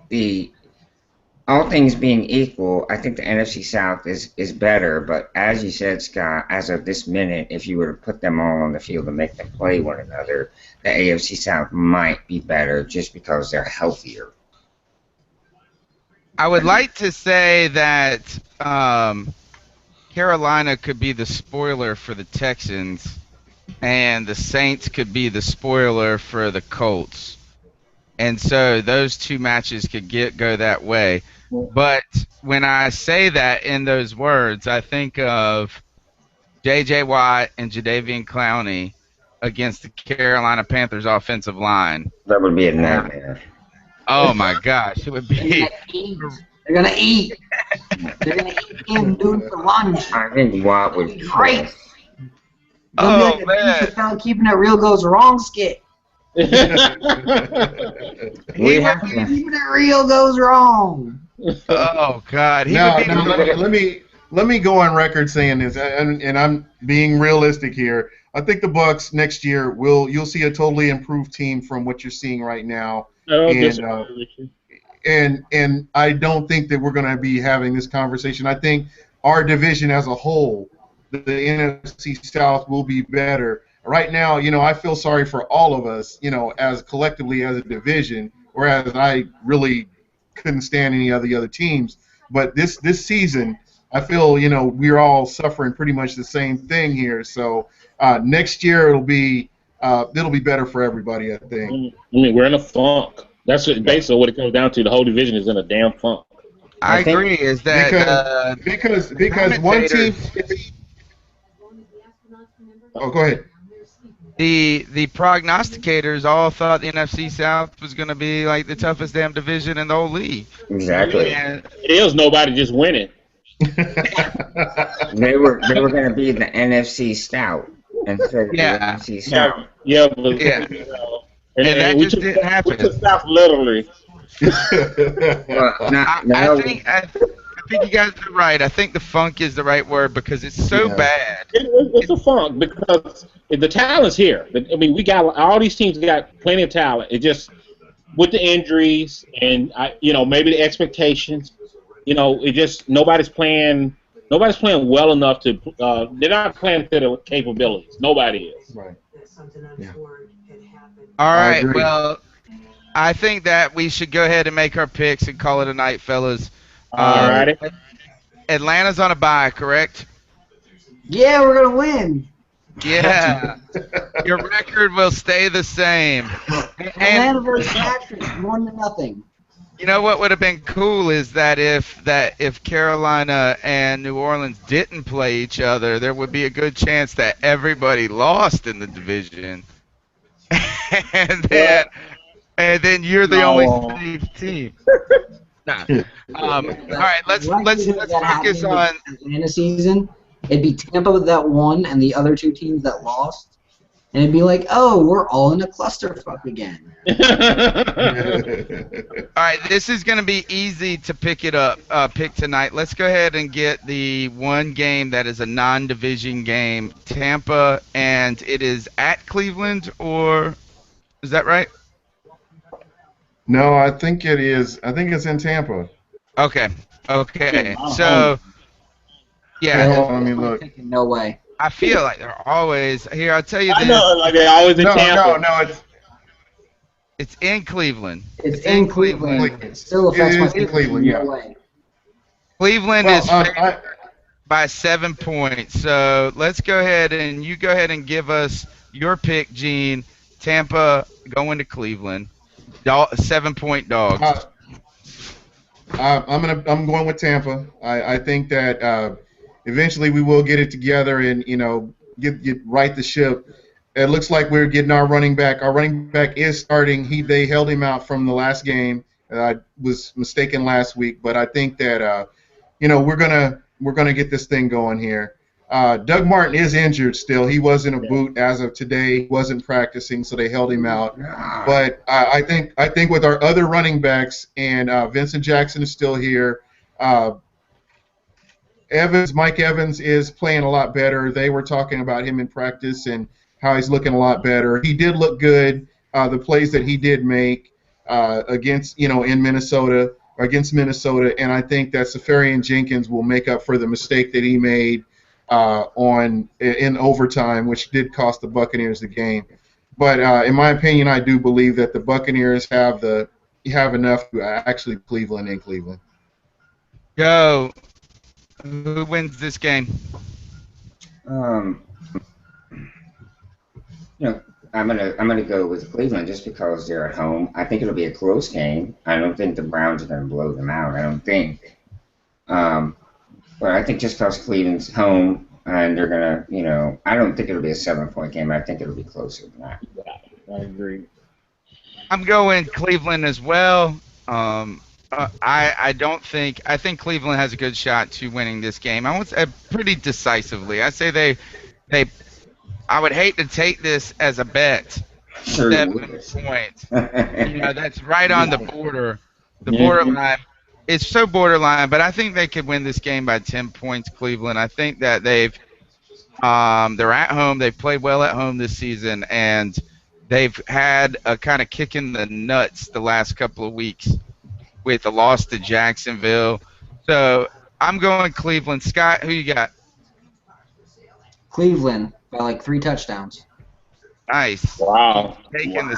all things being equal, I think the NFC South is better, but as you said, Scott, as of this minute, if you were to put them all on the field and make them play one another, the AFC South might be better just because they're healthier. I would like to say that Carolina could be the spoiler for the Texans, and the Saints could be the spoiler for the Colts. And so those two matches could go that way. But when I say that in those words, I think of J.J. Watt and Jadeveon Clowney against the Carolina Panthers offensive line. That would be a nightmare. Oh, my gosh. It would be... They're going to eat. They're going to eat him, dude, for lunch. I think Watt would be great. Oh, man. Keeping it real goes wrong skit. He We would have be. to. Keeping it real goes wrong. Oh God, he would Now, be. now let me go on record saying this, and I'm being realistic here. I think the Bucks next year you'll see a totally improved team from what you're seeing right now, I don't and disagree with you. and I don't think that we're going to be having this conversation. I think our division as a whole, the NFC South, will be better. Right now, I feel sorry for all of us, as collectively as a division, whereas I really couldn't stand any of the other teams. But this season, I feel, we're all suffering pretty much the same thing here. So next year it'll be better for everybody, I think. I mean, we're in a funk. That's basically what it comes down to. The whole division is in a damn funk. I I think agree. Is that Because one team. commentators, Oh, go ahead. the prognosticators all thought the NFC South was going to be like the toughest damn division in the whole league. exactly. And It is nobody just winning. They were going to be the NFC Stout instead of Yeah. the NFC South. Yeah, but Yeah. and that we just took didn't happen. we took South literally. Well, I now think you guys are right. I think the funk is the right word because it's so Yeah. bad. It's a funk because the talent's here. I mean, we got all these teams got plenty of talent. It just with the injuries and maybe the expectations. It just nobody's playing well enough to. They're not playing to their capabilities. Nobody is. Right. Yeah. All I right. agree. Well, I think that we should go ahead and make our picks and call it a night, fellas. All righty. Atlanta's on a bye, correct? Yeah, we're gonna win. Yeah. Your record will stay the same. Atlanta And versus Patriots, 1-0. you know what would have been cool is that if Carolina and New Orleans didn't play each other, there would be a good chance that everybody lost in the division. and then and then you're the only No. safe team. Nah. Yeah. All right, let's Likelihood of that focus happening on. this Atlanta season. It'd be Tampa that won and the other two teams that lost, and it'd be like, oh, we're all in a clusterfuck again. All right, this is going to be easy to pick tonight. Let's go ahead and get the one game that is a non-division game, Tampa, and it is at Cleveland, or is that right? No, I think it is. I think it's in Tampa. Okay. I'm So, yeah, Well, I mean, look. No way. I feel like they're always here. I'll tell you I this: know, like they always in No, Tampa. no, it's in Cleveland. It's in Cleveland. Cleveland. It still affects It my is in pick. Cleveland, yeah. No way. Cleveland Well, is favored by 7 points. So let's go ahead and you go ahead and give us your pick, Gene. Tampa going to Cleveland. 7-point dogs. I'm going with Tampa. I think that eventually we will get it together and get right the ship. It looks like we're getting our running back. Our running back is starting. They held him out from the last game. I was mistaken last week, but I think that we're gonna get this thing going here. Doug Martin is injured still. He was in a boot as of today. He wasn't practicing, so they held him out. But I think with our other running backs and Vincent Jackson is still here. Mike Evans is playing a lot better. They were talking about him in practice and how he's looking a lot better. He did look good. The plays that he did make against in Minnesota against Minnesota, and I think that Safarian Jenkins will make up for the mistake that he made in overtime, which did cost the Buccaneers the game. But in my opinion, I do believe that the Buccaneers have enough to actually Cleveland in Cleveland. Go. Who wins this game? I'm gonna go with Cleveland just because they're at home. I think it'll be a close game. I don't think the Browns are gonna blow them out. I don't think. But I think just because Cleveland's home and they're gonna, I don't think it'll be a 7-point game. I think it'll be closer than that. I agree. I'm going Cleveland as well. I think Cleveland has a good shot to winning this game. I would say pretty decisively. I say I would hate to take this as a bet, Sure 7 points. That's right on the border, the borderline. It's so borderline, but I think they could win this game by 10 points, Cleveland. I think that they're at home. They've played well at home this season, and they've had a kind of kick in the nuts the last couple of weeks with the loss to Jacksonville. So I'm going Cleveland. Scott, who you got? Cleveland by like 3 touchdowns. Nice. Wow. Taking the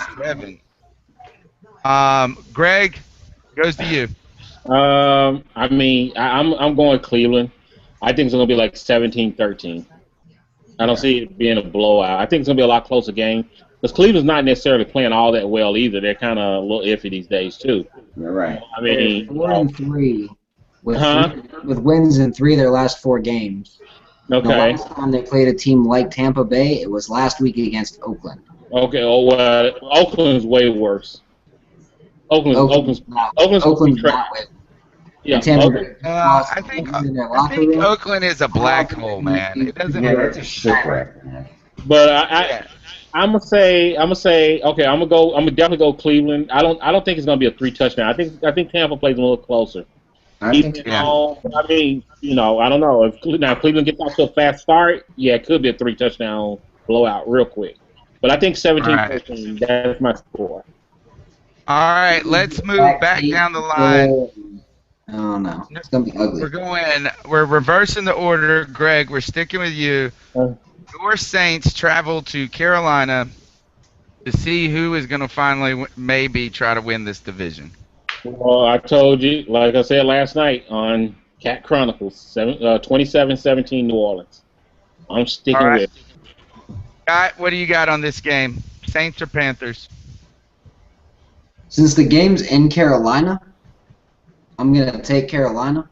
7. Greg, goes to you. I mean, I'm going Cleveland. I think it's gonna be like 17-13. I don't see it being a blowout. I think it's gonna be a lot closer game because Cleveland's not necessarily playing all that well either. They're kind of a little iffy these days too. You're right. I mean, 4-3 with wins in 3 of their last 4 games. The Okay. last time they played a team like Tampa Bay, it was last week against Oakland. Okay. Oh well, Oakland's way worse. Oakland's not trash. with. Yeah. Tampa Oakland. Bay lost I think in their locker room. Oakland is a black hole, man. It doesn't. Yeah, that's a shipwreck, man. But I'm gonna say okay. I'm gonna definitely go Cleveland. I don't think it's gonna be a 3 touchdown. I think Tampa plays a little closer. I think I mean, I don't know if Cleveland gets off to a fast start. Yeah, it could be a 3 touchdown blowout real quick. But I think 17-13. That's my score. All right, let's move back down the line. Oh no, it's gonna be ugly. We're reversing the order. Greg, we're sticking with you. Your Saints travel to Carolina to see who is going to finally maybe try to win this division. Well, I told you, like I said last night on Cat Chronicles, 27-17 New Orleans. I'm sticking with it. Scott, what do you got on this game? Saints or Panthers? Since the game's in Carolina, I'm going to take Carolina.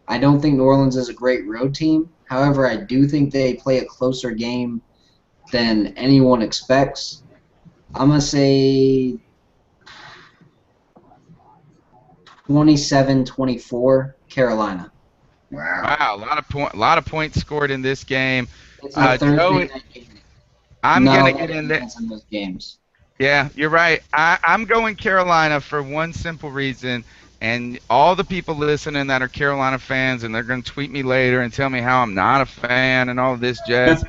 I don't think New Orleans is a great road team. However, I do think they play a closer game than anyone expects. I'm going to say 27-24 Carolina. Wow. A lot of points scored in this game. It's a Thursday night game. I'm Not going a to get in there. in those games. Yeah, you're right. I'm going Carolina for one simple reason, and all the people listening that are Carolina fans, and they're going to tweet me later and tell me how I'm not a fan and all of this jazz.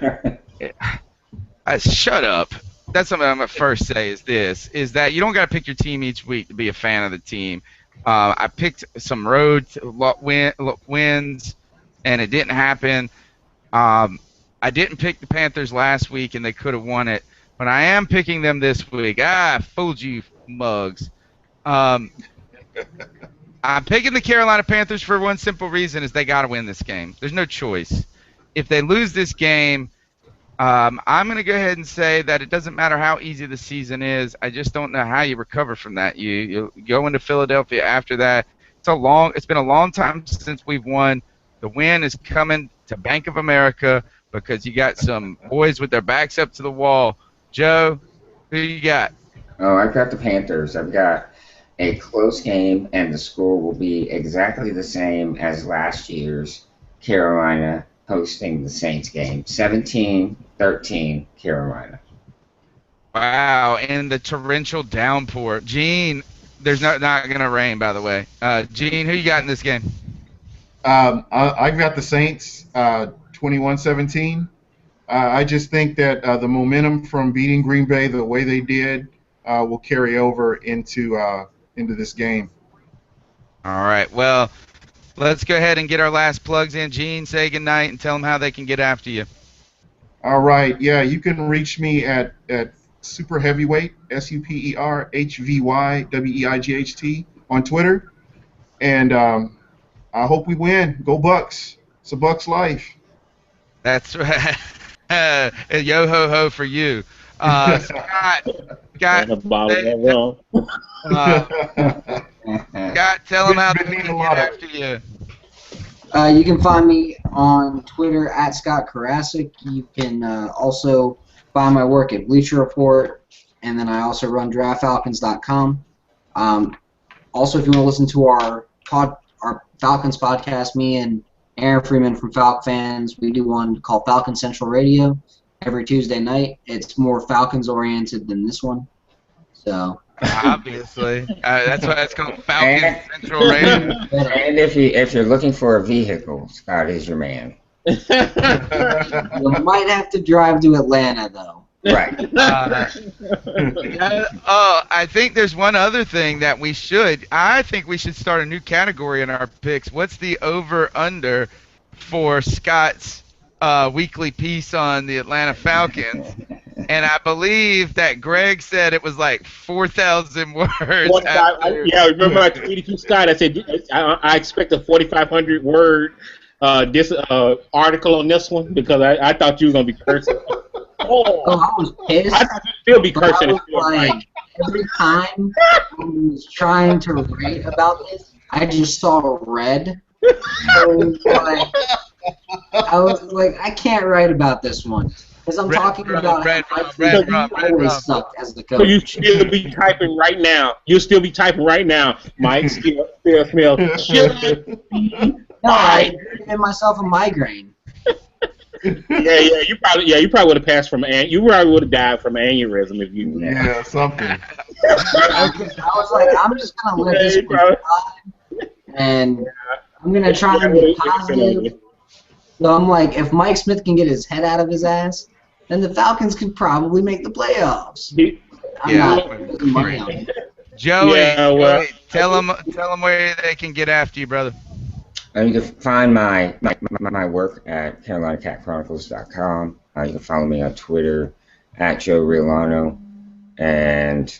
Shut up. That's something I'm going to first say is that you don't got to pick your team each week to be a fan of the team. I picked some road wins, and it didn't happen. I didn't pick the Panthers last week, and they could have won it. But I am picking them this week. I fooled you, mugs. I'm picking the Carolina Panthers for one simple reason is they got to win this game. There's no choice. If they lose this game, I'm going to go ahead and say that it doesn't matter how easy the season is. I just don't know how you recover from that. You go into Philadelphia after that. It's been a long time since we've won. The win is coming to Bank of America because you got some boys with their backs up to the wall. Joe, who you got? Oh, I've got the Panthers. I've got a close game, and the score will be exactly the same as last year's Carolina hosting the Saints game. 17-13 Carolina. Wow, and the torrential downpour. Gene, there's not going to rain, by the way. Gene, who you got in this game? I've got the Saints 21-17. I just think that the momentum from beating Green Bay the way they did will carry over into this game. All right. Well, let's go ahead and get our last plugs in. Gene, say goodnight and tell them how they can get after you. All right. Yeah, you can reach me at Super Heavyweight, SuperHvyWeight on Twitter. And I hope we win. Go Bucks. It's a Bucks life. That's right. Yo ho ho for you. Scott, Scott, tell them how they can get after you. You can find me on Twitter at Scott Karasik. You can also find my work at Bleacher Report, and then I also run DraftFalcons.com. Also, if you want to listen to our Falcons podcast, me and Aaron Freeman from Falcon Fans, we do one called Falcon Central Radio. every Tuesday night. It's more Falcons oriented than this one. So Obviously, that's why it's called Falcons And, Central Radio. and if you're looking for a vehicle, Scott is your man. you might have to drive to Atlanta though. Right. I think there's one other thing that I think we should start a new category in our picks. What's the over/under for Scott's weekly piece on the Atlanta Falcons? And I believe that Greg said it was like 4,000 words. Yeah, remember I tweeted to Scott. I said I expect a 4,500 word article on this one because I thought you were gonna be cursing. Oh, I was pissed. I thought you'd still be cursing. I was like, every time I was trying to write about this, I just saw red. So, I was like, I can't write about this one. Because I'm talking about how I always sucked as the coach. So you still be typing right now. You'll still be typing right now. Mike still smells. No, I gave myself a migraine. Yeah. You probably would have passed from you probably would have died from aneurysm if you. Yeah, something. I was like, I'm just gonna let this one slide, and I'm gonna try and be positive. So I'm like, if Mike Smith can get his head out of his ass, then the Falcons could probably make the playoffs. I'm not putting money on it. Joey, tell them where they can get after you, brother. You can find my work at CarolinaCatChronicles.com. You can follow me on Twitter at Joe Riolano. And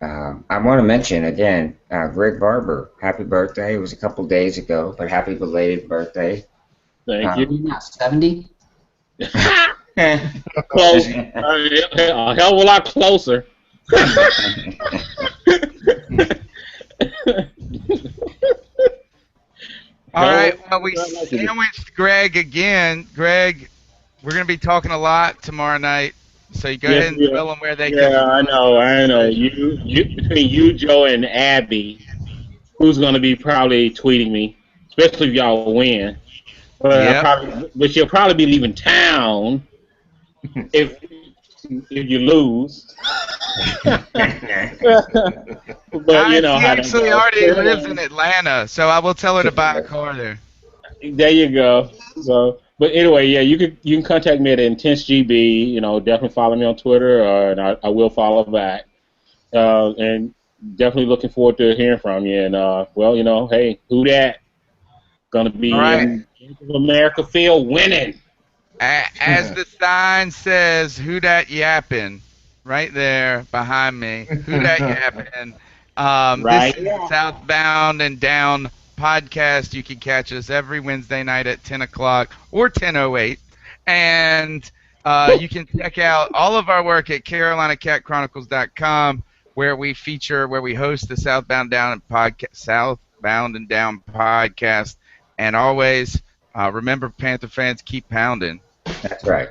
I want to mention again, Greg Barber, happy birthday. It was a couple days ago, but happy belated birthday. Thank you. You're not 70? Close. A hell of a lot closer. All right, well, we sandwiched Greg again. Greg, we're going to be talking a lot tomorrow night, so you go ahead and tell them where they can. Yeah, I know. You between you, Joe, and Abby, who's going to be probably tweeting me, especially if y'all win. But you'll probably be leaving town if you lose. But you know he how actually already lives in Atlanta, so I will tell her to buy a car there. There you go. So, but anyway, yeah, you can contact me at IntenseGB. You know, definitely follow me on Twitter, and I will follow back. And definitely looking forward to hearing from you. And well, you know, hey, who dat? Gonna be in America Field winning. As the sign says, who dat yapping? Right there behind me. Who dat yapping? Right. This is the Southbound and Down podcast. You can catch us every Wednesday night at 10 o'clock or 10:08. And you can check out all of our work at CarolinaCatChronicles.com, where we host the Southbound and Down podcast. And always remember, Panther fans, keep pounding. That's right.